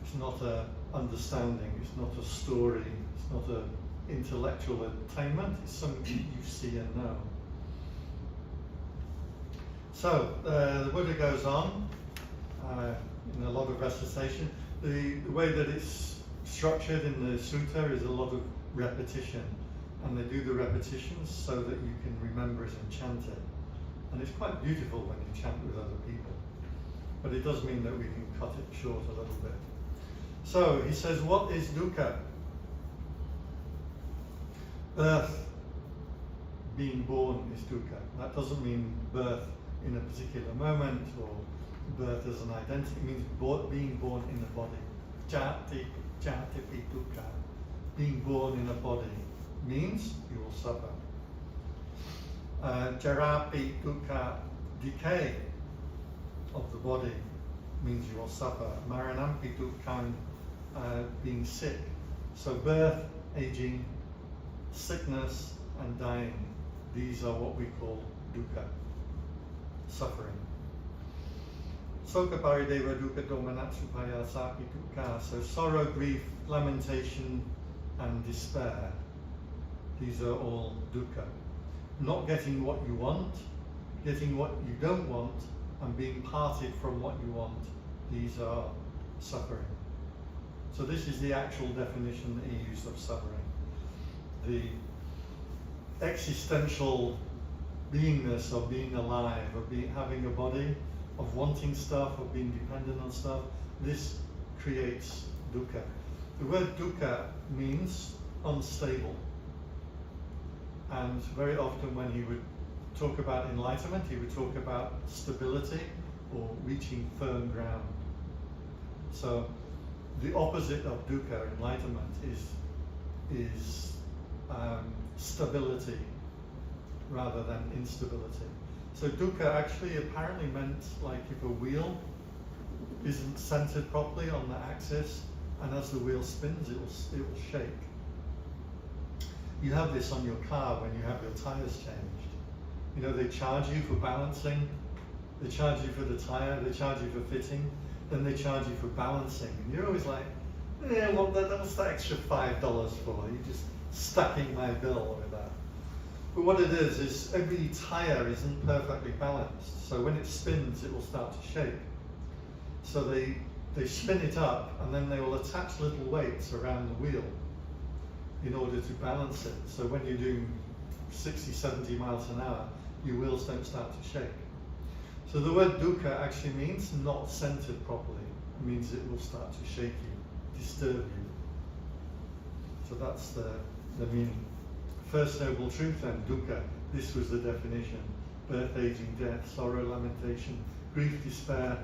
It's not a understanding, it's not a story, it's not an intellectual attainment, it's something you see and know. So, the Buddha goes on in a lot of recitation. The way that it's structured in the sutta is a lot of repetition, and they do the repetitions so that you can remember it and chant it. And it's quite beautiful when you chant with other people, but it does mean that we can cut it short a little bit. So he says, what is dukkha? Birth, being born is dukkha. That doesn't mean birth in a particular moment or birth as an identity. It means being born in a body. Jati pi dukkha. Being born in a body means you will suffer. Jarapi dukkha, decay of the body means you will suffer. Maranampi dukkha, being sick. So birth, aging, sickness, and dying. These are what we call dukkha, suffering. Soka parideva dukkha domanatsu sapi dukkha. So sorrow, grief, lamentation, and despair. These are all dukkha. Not getting what you want, getting what you don't want, and being parted from what you want. These are suffering. So this is the actual definition that he used of suffering. The existential beingness of being alive, of having a body, of wanting stuff, of being dependent on stuff, this creates dukkha. The word dukkha means unstable. And very often when he would talk about enlightenment, he would talk about stability or reaching firm ground. So the opposite of dukkha, enlightenment, is stability rather than instability. So dukkha actually apparently meant like if a wheel isn't centered properly on the axis, and as the wheel spins, it will shake. You have this on your car when you have your tires changed. You know, they charge you for balancing, they charge you for the tire, they charge you for fitting, then they charge you for balancing. And you're always like, yeah, well, what's that extra $5 for? You're just stacking my bill with that. But what it is every tire isn't perfectly balanced. So when it spins, it will start to shake. So they spin it up, and then they will attach little weights around the wheel in order to balance it. So when you're doing 60, 70 miles an hour, your wheels don't start to shake. So the word dukkha actually means not centered properly. It means it will start to shake you, disturb you. So that's the meaning. First noble truth then, dukkha. This was the definition. Birth, aging, death, sorrow, lamentation, grief, despair.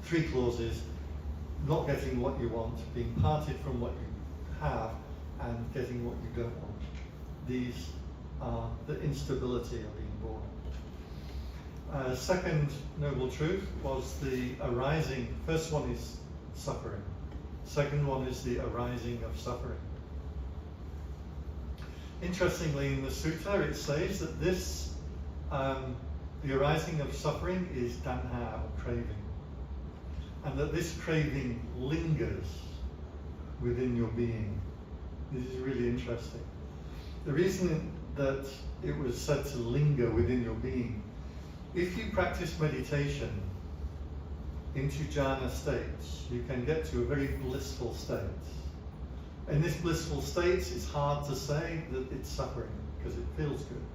3 clauses. Not getting what you want, being parted from what you have, and getting what you don't want. These are the instability of being born. Second noble truth was the arising. First one is suffering. Second one is the arising of suffering. Interestingly, in the sutta it says that this, the arising of suffering is tanha, or craving. And that this craving lingers within your being. This is really interesting. The reason that it was said to linger within your being. If you practice meditation into jhana states, you can get to a very blissful state. In this blissful state, it's hard to say that it's suffering because it feels good.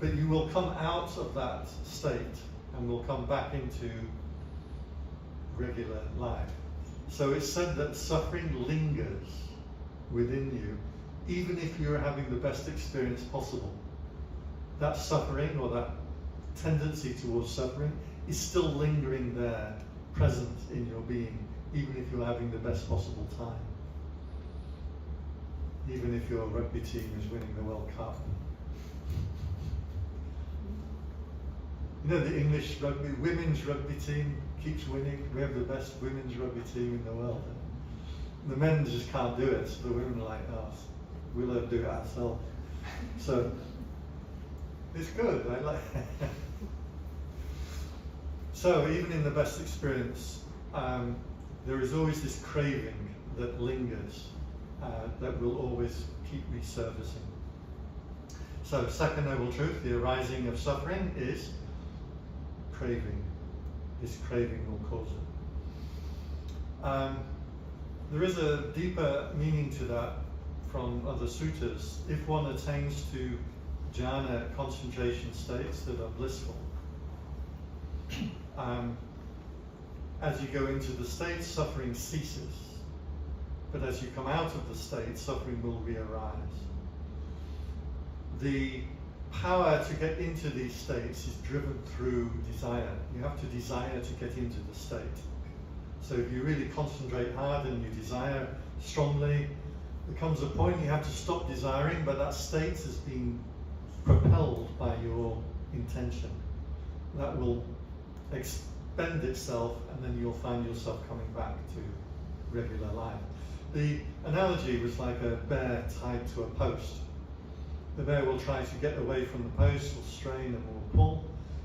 But you will come out of that state and will come back into regular life. So it's said that suffering lingers within you, even if you're having the best experience possible. That suffering, or that tendency towards suffering, is still lingering there, present in your being, even if you're having the best possible time. Even if your rugby team is winning the World Cup. You know, the English rugby, women's rugby team keeps winning. We have the best women's rugby team in the world. The men just can't do it, so the women are like, oh, we'll do it ourselves. So, it's good, I like it. So, even in the best experience, there is always this craving that lingers, that will always keep resurfacing. So, second noble truth, the arising of suffering is craving. This craving will cause it. There is a deeper meaning to that from other suttas. If one attains to jhana concentration states that are blissful, as you go into the state, suffering ceases. But as you come out of the state, suffering will re-arise. The power to get into these states is driven through desire. You have to desire to get into the state. So if you really concentrate hard and you desire strongly, there comes a point you have to stop desiring, but that state has been propelled by your intention. That will expend itself, and then you'll find yourself coming back to regular life. The analogy was like a bear tied to a post. The bear will try to get away from the post, will strain and will pull,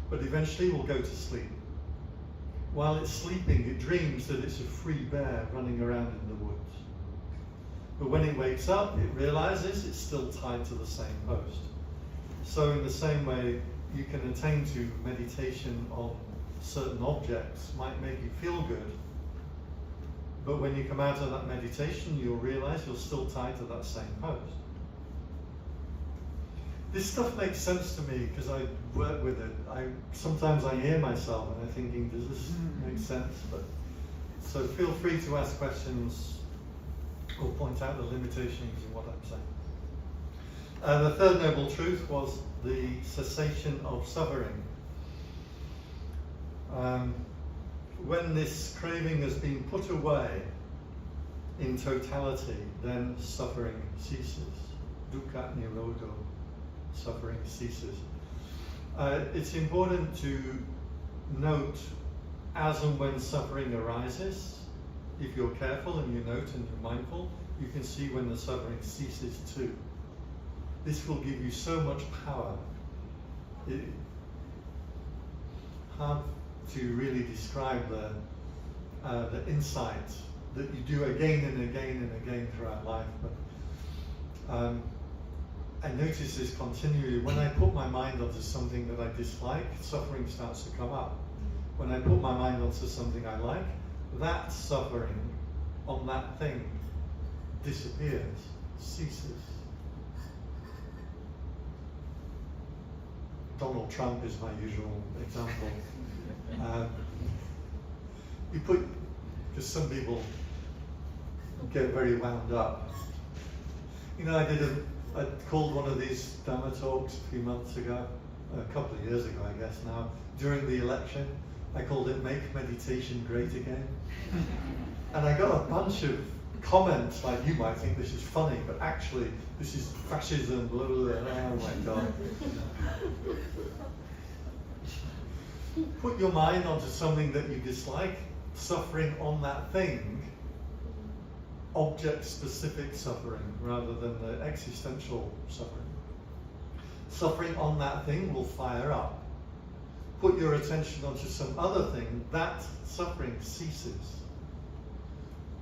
but eventually will go to sleep. While it's sleeping, it dreams that it's a free bear running around in the woods. But when it wakes up, it realizes it's still tied to the same post. So in the same way, you can attain to meditation on certain objects, might make you feel good, but when you come out of that meditation, you'll realize you're still tied to that same post. This stuff makes sense to me because I work with it. Sometimes I hear myself and I'm thinking, does this make sense? But so feel free to ask questions or point out the limitations in what I'm saying. The third noble truth was the cessation of suffering. When this craving has been put away in totality, then suffering ceases. Dukkha nirodho. Suffering ceases. It's important to note as and when suffering arises. If you're careful and you note and you're mindful, you can see when the suffering ceases too. This will give you so much power. It's hard to really describe the insight that you do again and again and again throughout life. But I notice this continually. When I put my mind onto something that I dislike, suffering starts to come up. When I put my mind onto something I like, that suffering on that thing disappears, ceases. Donald Trump is my usual example. Because some people get very wound up. You know, I called one of these Dhamma talks a few months ago, a couple of years ago I guess now, during the election. I called it Make Meditation Great Again. And I got a bunch of comments like, you might think this is funny, but actually this is fascism, blah, blah, blah. Oh my God. Put your mind onto something that you dislike, suffering on that thing, object-specific suffering rather than the existential suffering. Suffering on that thing will fire up. Put your attention onto some other thing, that suffering ceases.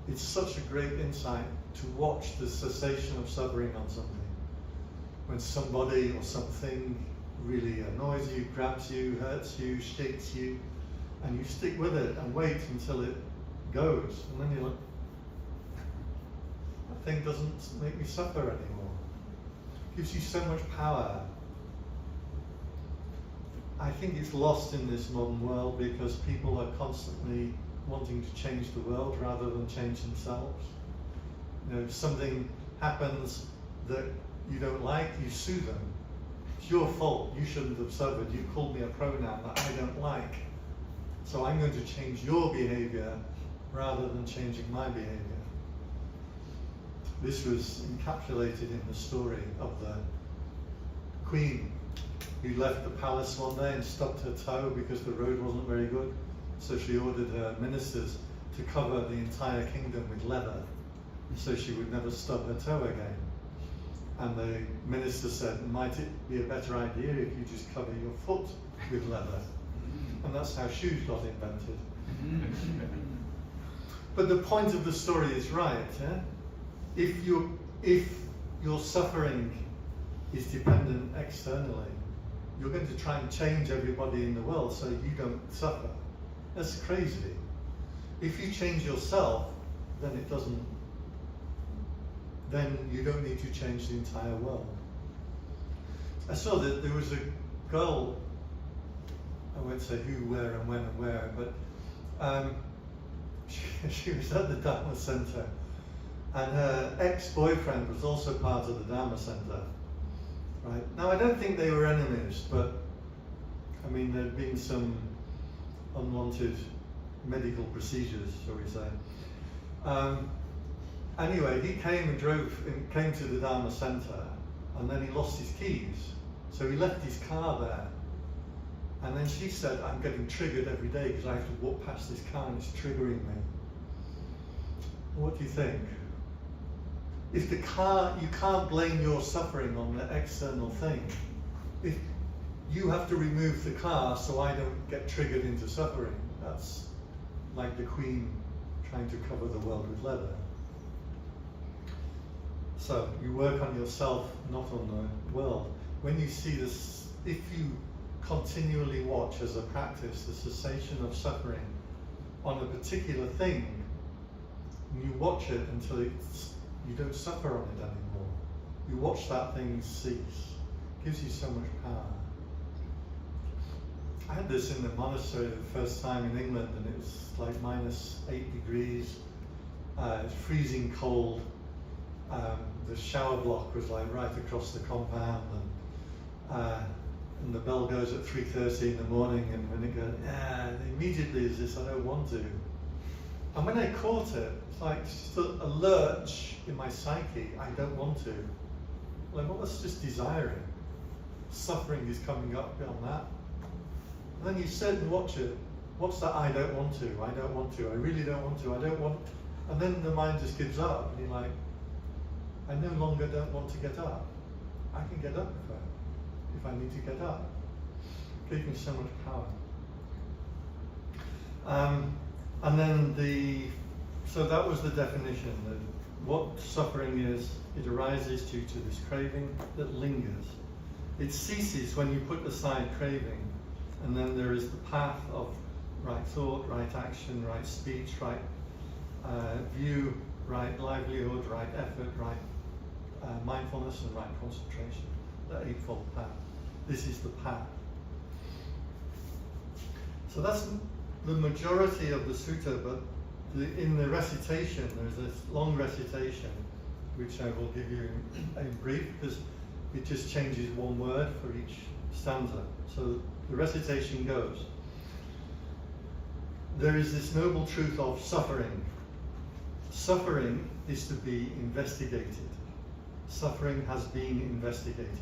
It's such a great insight to watch the cessation of suffering on something. when somebody or something really annoys you, grabs you, hurts you, shakes you, and you stick with it and wait until it goes, and then you're like, that thing doesn't make me suffer anymore. It gives you so much power. I think it's lost in this modern world because people are constantly wanting to change the world rather than change themselves. You know, if something happens that you don't like, you sue them. It's your fault, you shouldn't have suffered, you called me a pronoun that I don't like. So I'm going to change your behavior rather than changing my behavior. This was encapsulated in the story of the queen who left the palace one day and stubbed her toe because the road wasn't very good. So she ordered her ministers to cover the entire kingdom with leather so she would never stub her toe again. And the minister said, might it be a better idea if you just cover your foot with leather? And that's how shoes got invented. But the point of the story is right. If your suffering is dependent externally, you're going to try and change everybody in the world so you don't suffer. That's crazy. If you change yourself, then you don't need to change the entire world. I saw that there was a girl, I won't say who, where, and when and where, but she was at the Dharma Center, and her ex-boyfriend was also part of the Dharma Center. Right? Now, I don't think they were enemies, but I mean, there'd been some unwanted medical procedures, shall we say. Anyway, he came to the Dharma Center, and then he lost his keys. So he left his car there. And then she said, I'm getting triggered every day because I have to walk past this car and it's triggering me. What do you think? If the car, you can't blame your suffering on the external thing. If you have to remove the car so I don't get triggered into suffering, that's like the Queen trying to cover the world with leather. So you work on yourself, not on the world. When you see this, if you continually watch as a practice the cessation of suffering on a particular thing, and you watch it until you don't suffer on it anymore. You watch that thing cease. It gives you so much power. I had this in the monastery the first time in England, and it was like -8 degrees. It's freezing cold. The shower block was like right across the compound, and the bell goes at 3:30 in the morning, and when it goes, immediately is this, I don't want to. And when I caught it, it's like just a lurch in my psyche, I don't want to. Like, well, that's just desiring. Suffering is coming up beyond that. And then you sit and watch it. What's that I don't want to, I don't want to, I really don't want to, I don't want. And then the mind just gives up, and you're like, I no longer don't want to get up. I can get up if I need to get up. It gave me so much power. And then so that was the definition, that what suffering is, it arises due to this craving that lingers. It ceases when you put aside craving, and then there is the path of right thought, right action, right speech, right view, right livelihood, right effort, right mindfulness, and right concentration. The Eightfold Path. This is the path. So that's the majority of the sutta, but in the recitation, there's this long recitation, which I will give you in brief, because it just changes one word for each stanza. So the recitation goes, there is this noble truth of suffering. Suffering is to be investigated. Suffering has been investigated.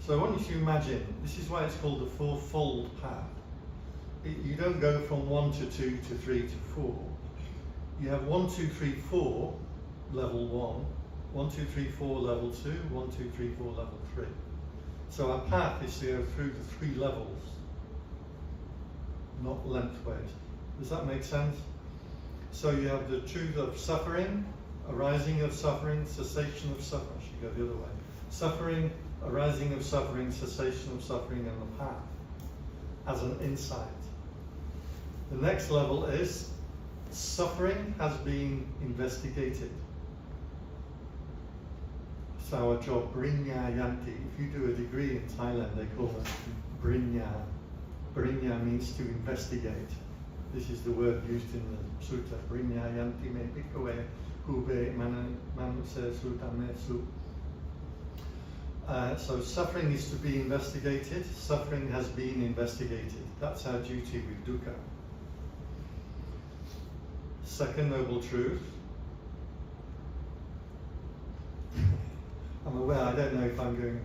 So I want you to imagine, this is why it's called the Fourfold Path. You don't go from 1 to 2 to 3 to 4. You have 1, 2, 3, 4, level 1, 1, 2, 3, 4, level 2, 1, 2, 3, 4, level 3. So our path is to go through the 3 levels, not lengthways. Does that make sense? So you have the truth of suffering, arising of suffering, cessation of suffering. I should go the other way. Suffering, arising of suffering, cessation of suffering, and the path as an insight. The next level is suffering has been investigated. It's our job, Brinya Yanti. If you do a degree in Thailand, they call it Brinya. Brinya means to investigate. This is the word used in the sutta. Brinya Yanti me bhikkhave kube manuse sutamesu. So suffering is to be investigated. Suffering has been investigated. That's our duty with dukkha. Second noble truth. I'm aware, I don't know if I'm going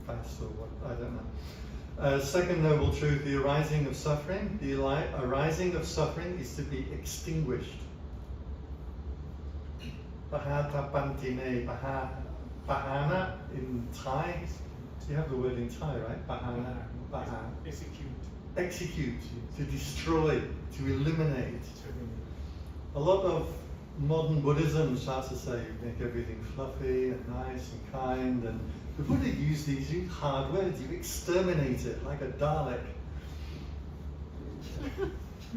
fast or what, I don't know. Second noble truth, the arising of suffering. The arising of suffering is to be extinguished. Pahatapantine, Pahana in Thai. You have the word in Thai, right? Pahana. Paha. Execute. To destroy. To eliminate. A lot of modern Buddhism starts to say make everything fluffy and nice and kind, and the Buddha used these hard words. You exterminate it like a Dalek.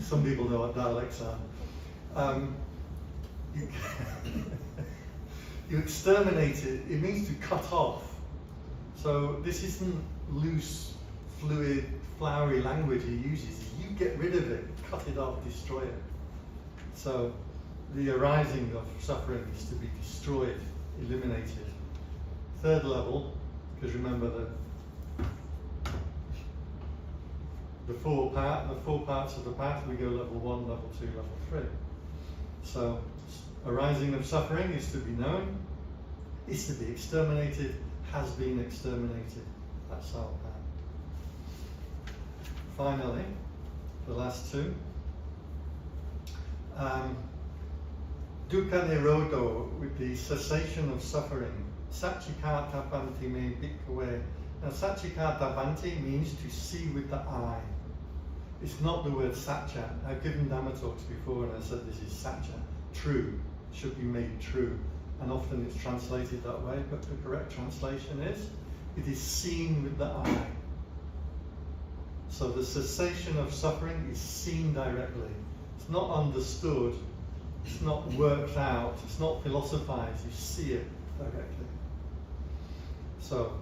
Some people know what Daleks are. You exterminate it. It means to cut off. So this isn't loose, fluid, flowery language he uses. You get rid of it, cut it off, destroy it. So the arising of suffering is to be destroyed, eliminated. Third level, because remember the four parts of the path, we go level 1, level 2, level 3. So arising of suffering is to be known, is to be exterminated, has been exterminated. That's our path. Finally, the last two. Dukkha nirodho, with the cessation of suffering. Satchikata banti me bhikkhave. Now satchikata banti means to see with the eye. It's not the word satcha. I've given Dhamma talks before and I said this is satcha. True. Should be made true. And often it's translated that way, but the correct translation is, it is seen with the eye. So the cessation of suffering is seen directly. It's not understood, it's not worked out, it's not philosophized, you see it directly. So,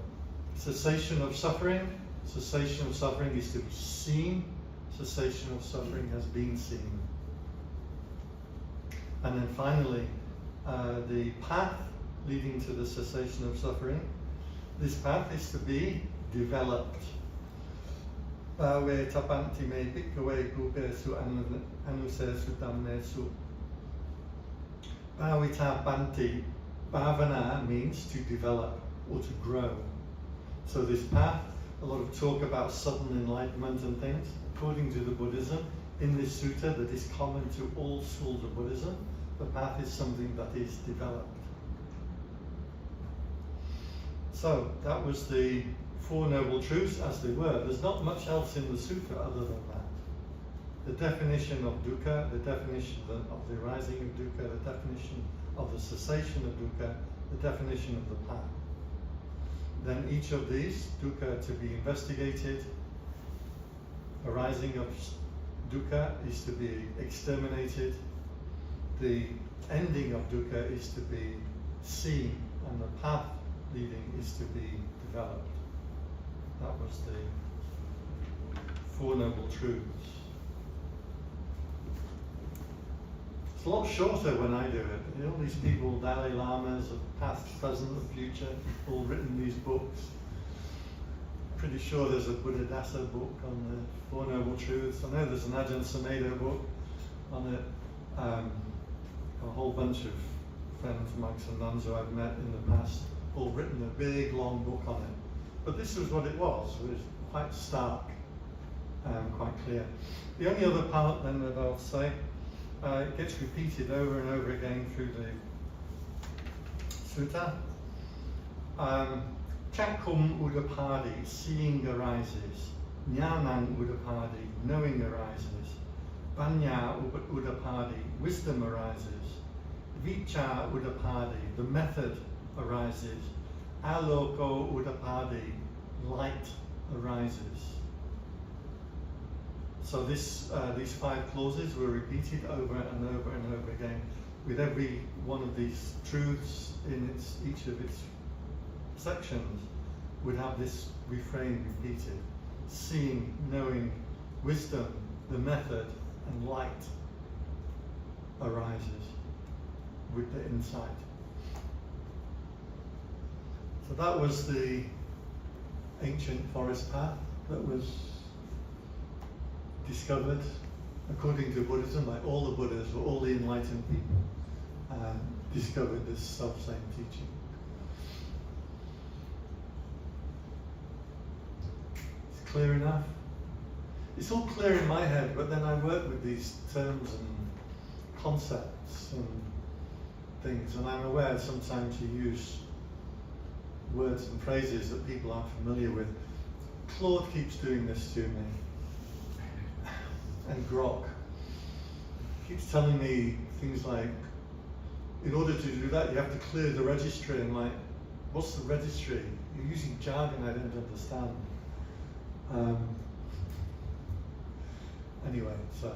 cessation of suffering is to be seen, cessation of suffering has been seen. And then finally, the path leading to the cessation of suffering, this path is to be developed. Bhave tapanti me bhikkhave kupesu anusesu dhammesu. Bhavita banti, bhavana means to develop or to grow. So this path, a lot of talk about sudden enlightenment and things. According to the Buddhism, in this sutta that is common to all schools of Buddhism, the path is something that is developed. So that was the Four Noble Truths as they were. There's not much else in the sutta other than that. The definition of dukkha, the definition of the arising of dukkha, the definition of the cessation of dukkha, the definition of the path. Then each of these, dukkha to be investigated, arising of dukkha is to be exterminated, the ending of dukkha is to be seen, and the path leading is to be developed. That was the Four Noble Truths. It's a lot shorter when I do it. All these people, Dalai Lamas of past, present and future, all written these books. Pretty sure there's a Buddhadasa book on the Four Noble Truths. I know there's an Ajahn Sumedho book on it. A whole bunch of friends, monks and nuns who I've met in the past, all written a big long book on it. But this was what it was. It was quite stark, quite clear. The only other part then that I'll say, it gets repeated over and over again through the sutta. Chakkum udapadi, seeing arises. Jnanam udapadi, knowing arises. Panya udapadi, wisdom arises. Vicha udapadi, the method arises. aloko udapadi, light arises. So these 5 clauses were repeated over and over and over again, with every one of these truths in each of its sections would have this refrain repeated. Seeing, knowing, wisdom, the method, and light arises with the insight. So that was the ancient forest path that was discovered, according to Buddhism, by all the Buddhas, or all the enlightened people, discovered this self-same teaching. It's clear enough? It's all clear in my head, but then I work with these terms and concepts and things, and I'm aware sometimes you use words and phrases that people aren't familiar with. Claude keeps doing this to me, and Grok keeps telling me things like, in order to do that you have to clear the registry. I'm like, what's the registry? You're using jargon I don't understand. Anyway, so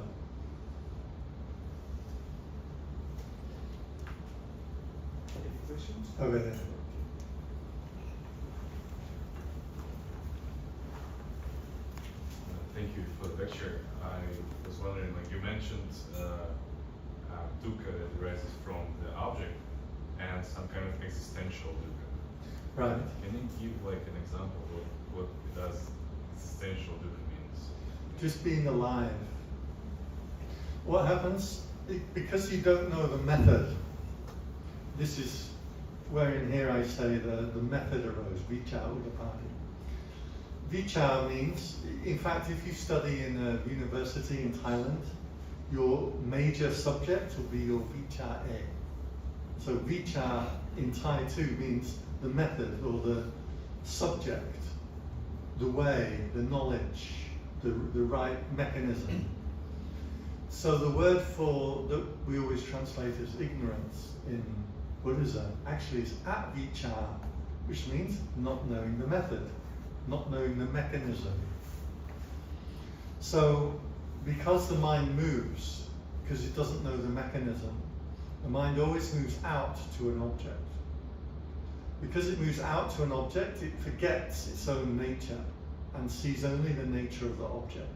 Any questions? over there. Thank you for the lecture. I was wondering, like you mentioned, dukkha that arises from the object and some kind of existential dukkha. Right. Can you give like an example of what does existential dukkha means? Just being alive. What happens, because you don't know the method, this is where in here I say the method arose, vicha udapadi. Vicha means, in fact, if you study in a university in Thailand, your major subject will be your vicha A. So vicha in Thai too means the method or the subject, the way, the knowledge, the right mechanism. So the word for that we always translate as ignorance in Buddhism actually is avijja, which means not knowing the method, not knowing the mechanism. So because the mind moves, because it doesn't know the mechanism, the mind always moves out to an object. Because it moves out to an object, it forgets its own nature and sees only the nature of the object.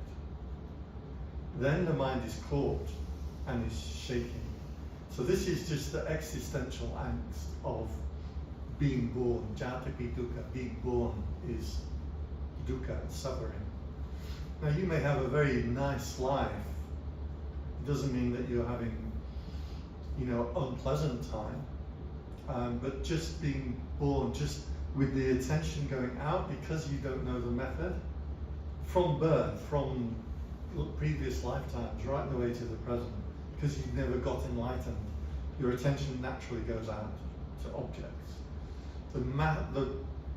Then the mind is caught and is shaking. So this is just the existential angst of being born. Jatapi dukkha, being born is dukkha, suffering. Now you may have a very nice life. It doesn't mean that you're having, unpleasant time. But just being born, just with the attention going out because you don't know the method, from birth, from previous lifetimes, right the way to the present, because you've never got enlightened, your attention naturally goes out to objects. The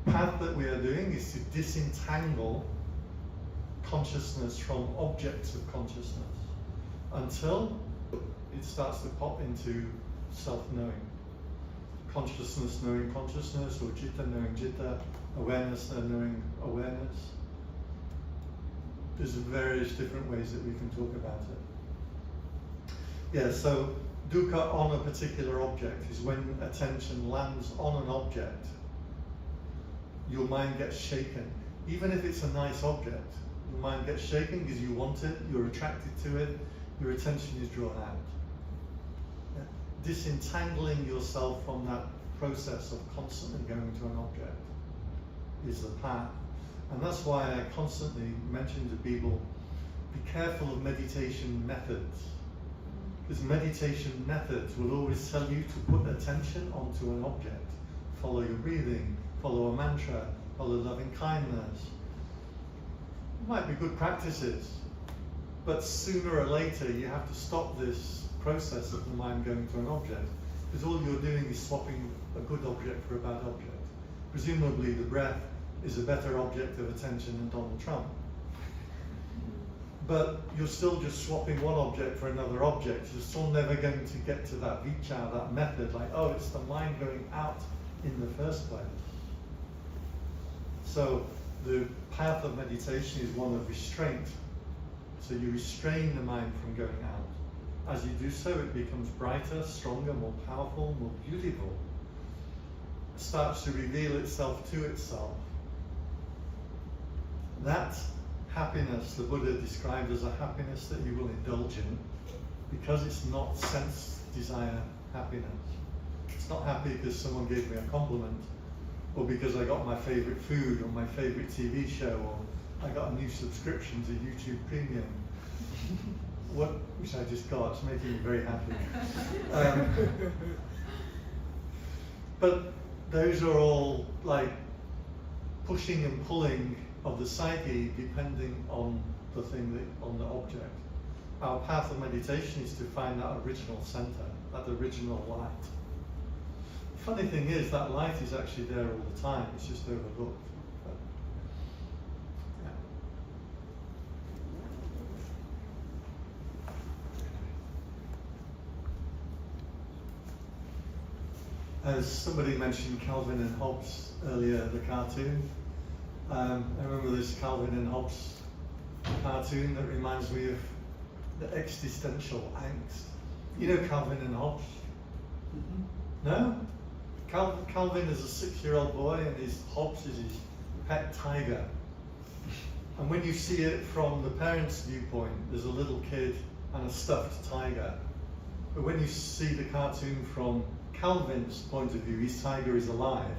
path that we are doing is to disentangle consciousness from objects of consciousness until it starts to pop into self-knowing. Consciousness knowing consciousness, or citta knowing citta, awareness knowing awareness. There's various different ways that we can talk about it. Yeah, so dukkha on a particular object is when attention lands on an object, your mind gets shaken. Even if it's a nice object, your mind gets shaken because you want it, you're attracted to it, your attention is drawn out. Yeah. Disentangling yourself from that process of constantly going to an object is the path. And that's why I constantly mention to people, be careful of meditation methods. Because meditation methods will always tell you to put attention onto an object. Follow your breathing, follow a mantra, follow loving kindness. It might be good practices, but sooner or later you have to stop this process of the mind going to an object. Because all you're doing is swapping a good object for a bad object. Presumably the breath is a better object of attention than Donald Trump. But you're still just swapping one object for another object. You're still never going to get to that vicha, that method, like, oh, it's the mind going out in the first place. So the path of meditation is one of restraint. So you restrain the mind from going out. As you do so, it becomes brighter, stronger, more powerful, more beautiful. It starts to reveal itself to itself. That happiness the Buddha described as a happiness that you will indulge in, because it's not sense desire happiness. It's not happy because someone gave me a compliment, or because I got my favourite food, or my favourite TV show, or I got a new subscription to YouTube Premium, which I just got. It's making me very happy. But those are all like pushing and pulling of the psyche depending on the thing, on the object. Our path of meditation is to find that original center, that original light. The funny thing is that light is actually there all the time, it's just overlooked. But, yeah. As somebody mentioned Calvin and Hobbes earlier, the cartoon. I remember this Calvin and Hobbes cartoon that reminds me of the existential angst. You know Calvin and Hobbes? Mm-hmm. No? Calvin is a 6-year-old boy and Hobbes is his pet tiger. And when you see it from the parents' viewpoint, there's a little kid and a stuffed tiger. But when you see the cartoon from Calvin's point of view, his tiger is alive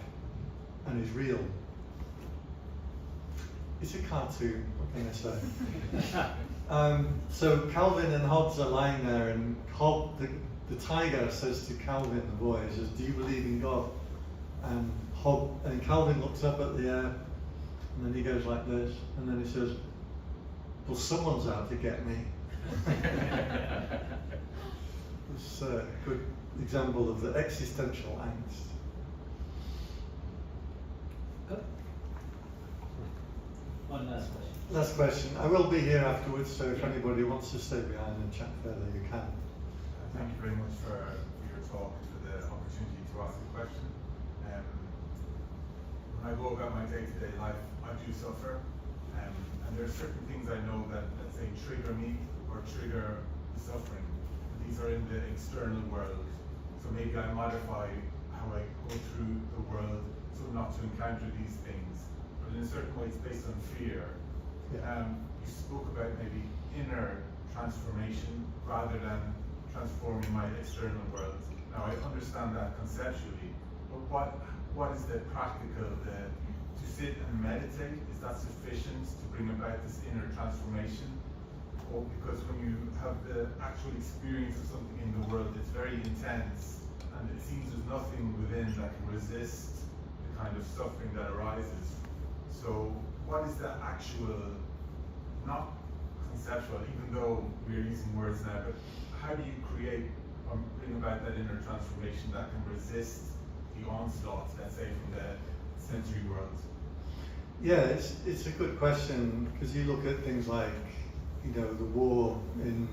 and is real. It's a cartoon, what can I say? So Calvin and Hobbes are lying there, and the tiger says to Calvin, the boy, he says, "Do you believe in God?" And Calvin looks up at the air, and then he goes like this, and then he says, "Well, someone's out to get me." It's a good example of the existential angst. One last question. Last question. I will be here afterwards, so if anybody wants to stay behind and chat further, you can. Thank you very much for your talk and for the opportunity to ask a question. When I go about my day-to-day life, I do suffer, and there are certain things I know that, let's say, trigger me or trigger the suffering. These are in the external world, so maybe I modify how I go through the world so not to encounter these things. But in a certain way, it's based on fear. Yeah. You spoke about maybe inner transformation rather than transforming my external world. Now I understand that conceptually, but what is the practical, to sit and meditate, is that sufficient to bring about this inner transformation? Or because when you have the actual experience of something in the world, it's very intense, and it seems there's nothing within that can resist the kind of suffering that arises. So what is the actual, not conceptual, even though we're using words now, but how do you create or bring about that inner transformation that can resist the onslaught, let's say, from the sensory world? Yeah, it's a good question, because you look at things like, you know, the war in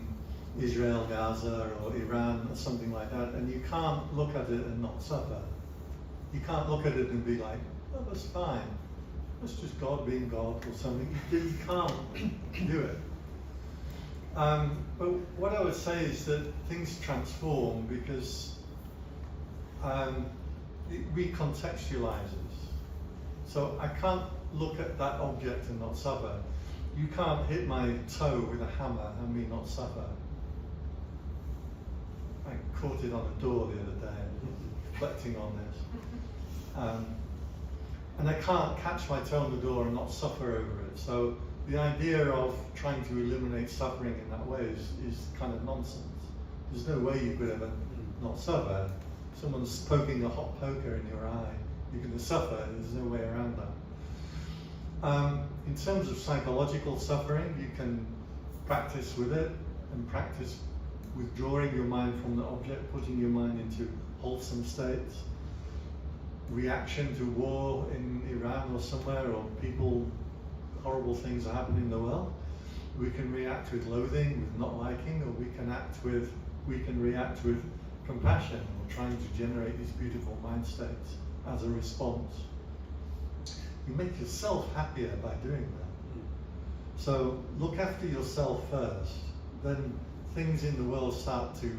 Israel, Gaza, or Iran, or something like that, and you can't look at it and not suffer. You can't look at it and be like, oh, that's fine. That's just God being God or something. You can't do it. But what I would say is that things transform because it recontextualizes. So I can't look at that object and not suffer. You can't hit my toe with a hammer and me not suffer. I caught it on a door the other day, reflecting on this. And I can't catch my toe on the door and not suffer over it. So the idea of trying to eliminate suffering in that way is kind of nonsense. There's no way you could ever not suffer. If someone's poking a hot poker in your eye, you're going to suffer. There's no way around that. In terms of psychological suffering, you can practice with it and practice withdrawing your mind from the object, putting your mind into wholesome states. Reaction to war in Iran or somewhere, or horrible things are happening in the world. We can react with loathing, with not liking, or we can react with compassion, or trying to generate these beautiful mind states as a response. You make yourself happier by doing that. So look after yourself first, then things in the world start to,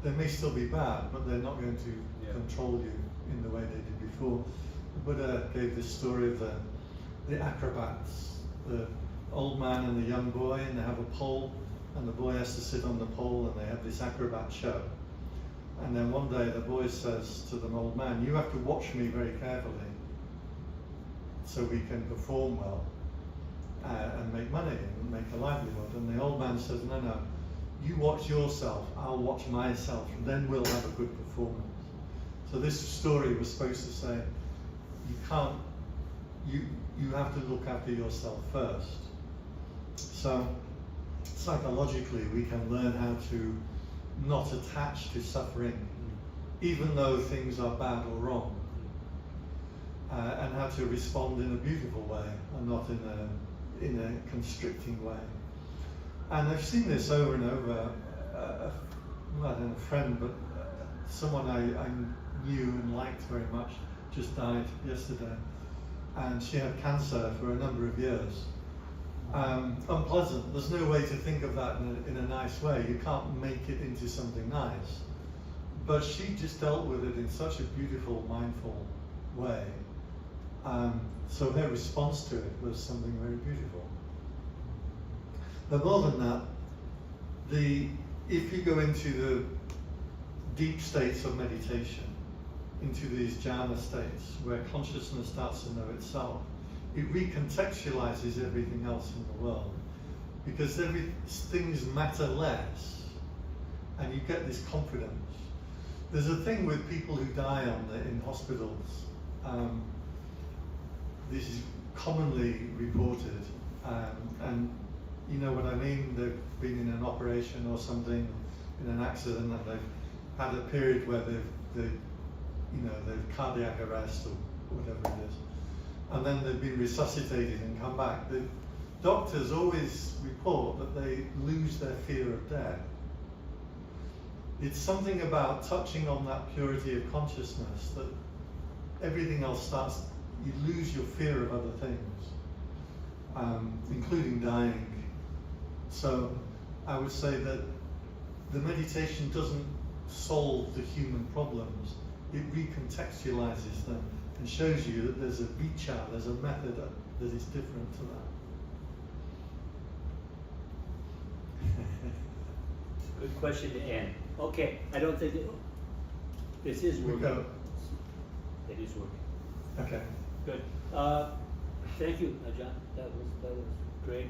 they may still be bad, but they're not going to control you in the way they did before. The Buddha gave this story of the acrobats, the old man and the young boy, and they have a pole, and the boy has to sit on the pole, and they have this acrobat show. And then one day the boy says to the old man, "You have to watch me very carefully so we can perform well and make money and make a livelihood." And the old man says, "No, no, you watch yourself, I'll watch myself, and then we'll have a good performance." So this story was supposed to say, you have to look after yourself first. So psychologically, we can learn how to not attach to suffering, even though things are bad or wrong, and how to respond in a beautiful way and not in a constricting way. And I've seen this over and over. Not a friend, but someone I knew and liked very much just died yesterday, and she had cancer for a number of years. Unpleasant. There's no way to think of that in a nice way. You can't make it into something nice. But she just dealt with it in such a beautiful, mindful way. So her response to it was something very beautiful. But more than that, if you go into the deep states of meditation, into these jhana states where consciousness starts to know itself, it recontextualizes everything else in the world, because things matter less, and you get this confidence. There's a thing with people who die in hospitals. This is commonly reported, and you know what I mean. They've been in an operation or something, in an accident, and they've had a period where they've cardiac arrest or whatever it is, and then they've been resuscitated and come back. The doctors always report that they lose their fear of death. It's something about touching on that purity of consciousness that everything else starts, you lose your fear of other things, including dying. So I would say that the meditation doesn't solve the human problems. It recontextualizes them and shows you that there's a vichar, there's a method that is different to that. Good question to end. Okay, I don't think this is We working. go. It is working. Okay. Good. Thank you, John. That was great.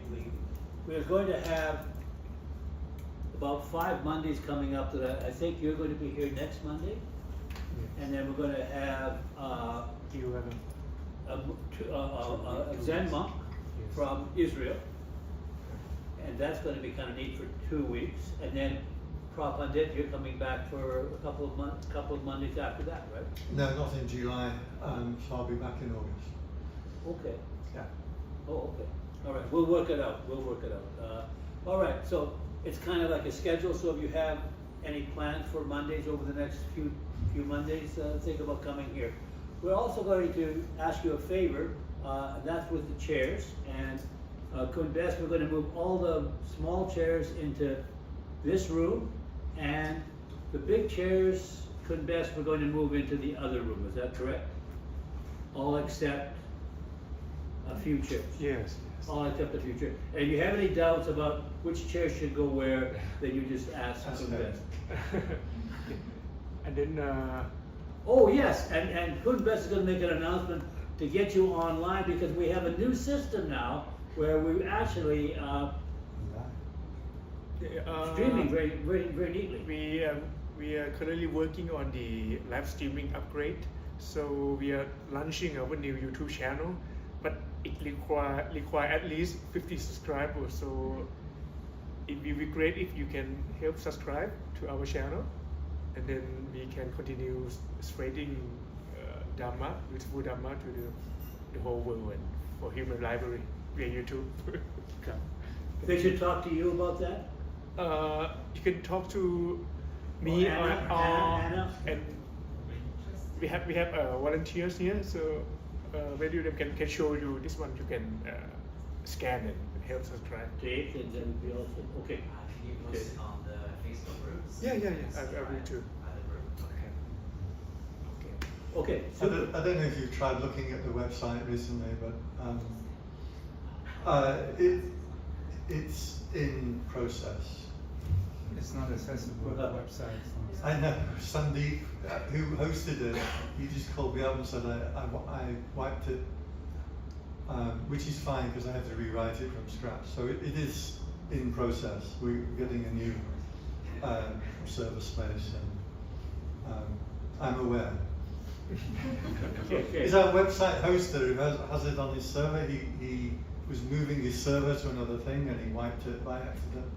We're going to have about 5 Mondays coming up that I think you're going to be here next Monday. And then we're going to have a Zen monk from Israel, and that's going to be kind of neat for 2 weeks. And then Prabhupada, you're coming back for a couple of Mondays after that, right? No, not in July. So I'll be back in August. Okay. Yeah. Oh, okay. All right. We'll work it out. All right. So it's kind of like a schedule. So if you have any plans for Mondays over the next few Mondays, think about coming here. We're also going to ask you a favor, and that's with the chairs. And could best we're going to move all the small chairs into this room, and the big chairs could best we're going to move into the other room. Is that correct? All except a few chairs. Yes. All except a few chairs. And if you have any doubts about which chair should go where, then you just ask Ask Kun her. Best. And then Oh yes, and Kun Best is going to make an announcement to get you online, because we have a new system now where we actually streaming very, very, very neatly. we are currently working on the live streaming upgrade. So we are launching our new YouTube channel, but it require at least 50 subscribers. So it will be great if you can help subscribe to our channel, and then we can continue spreading Dhamma, beautiful Dhamma to the whole world and for human library via YouTube. They should talk to you about that. You can talk to me Or Anna. and we have volunteers here. So video them can show you this one. You can scan and help subscribe. Date and then we also, okay. Can you post it on the Facebook groups? Yeah. I will too. By the group, okay. Okay. Okay, I super. don't know if you've tried looking at the website recently, but it's in process. It's not accessible on the website. It's not I know Sandeep, who hosted it, he just called me up and said I wiped it, which is fine because I have to rewrite it from scratch. So it is in process. We're getting a new server space, and I'm aware. Okay. Is our website hoster who has it on his server? He was moving his server to another thing and he wiped it by accident.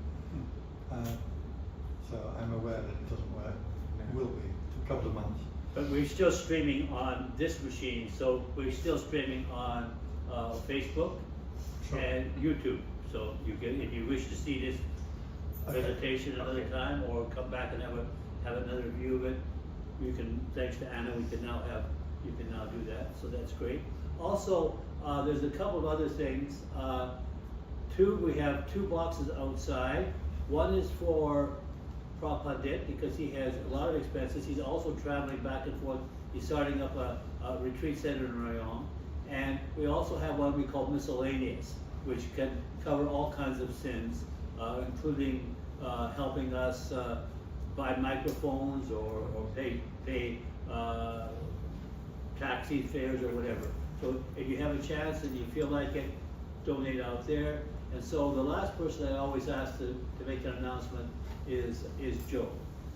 So I'm aware that it doesn't work. It will be in a couple of months. But we're still streaming on this machine, so we're still streaming on Facebook Sure. and YouTube. So you can, if you wish to see this presentation another time, or come back and have another view of it, you can. Thanks to Anna, you can now do that. So that's great. Also, there's a couple of other things. We have 2 boxes outside. One is for Prabhupada because he has a lot of expenses. He's also traveling back and forth. He's starting up a retreat center in Rayong. And we also have one we call miscellaneous, which can cover all kinds of sins, including helping us buy microphones or pay taxi fares or whatever. So if you have a chance and you feel like it, donate out there. And so the last person I always ask to make an announcement is Joe.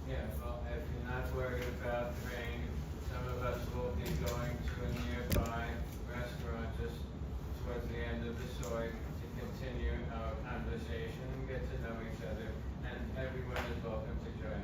Yeah, well, if you're not worried about the rain, some of us will be going to a nearby restaurant just towards the end of the soy to continue our conversation and get to know each other. And everyone is welcome to join us.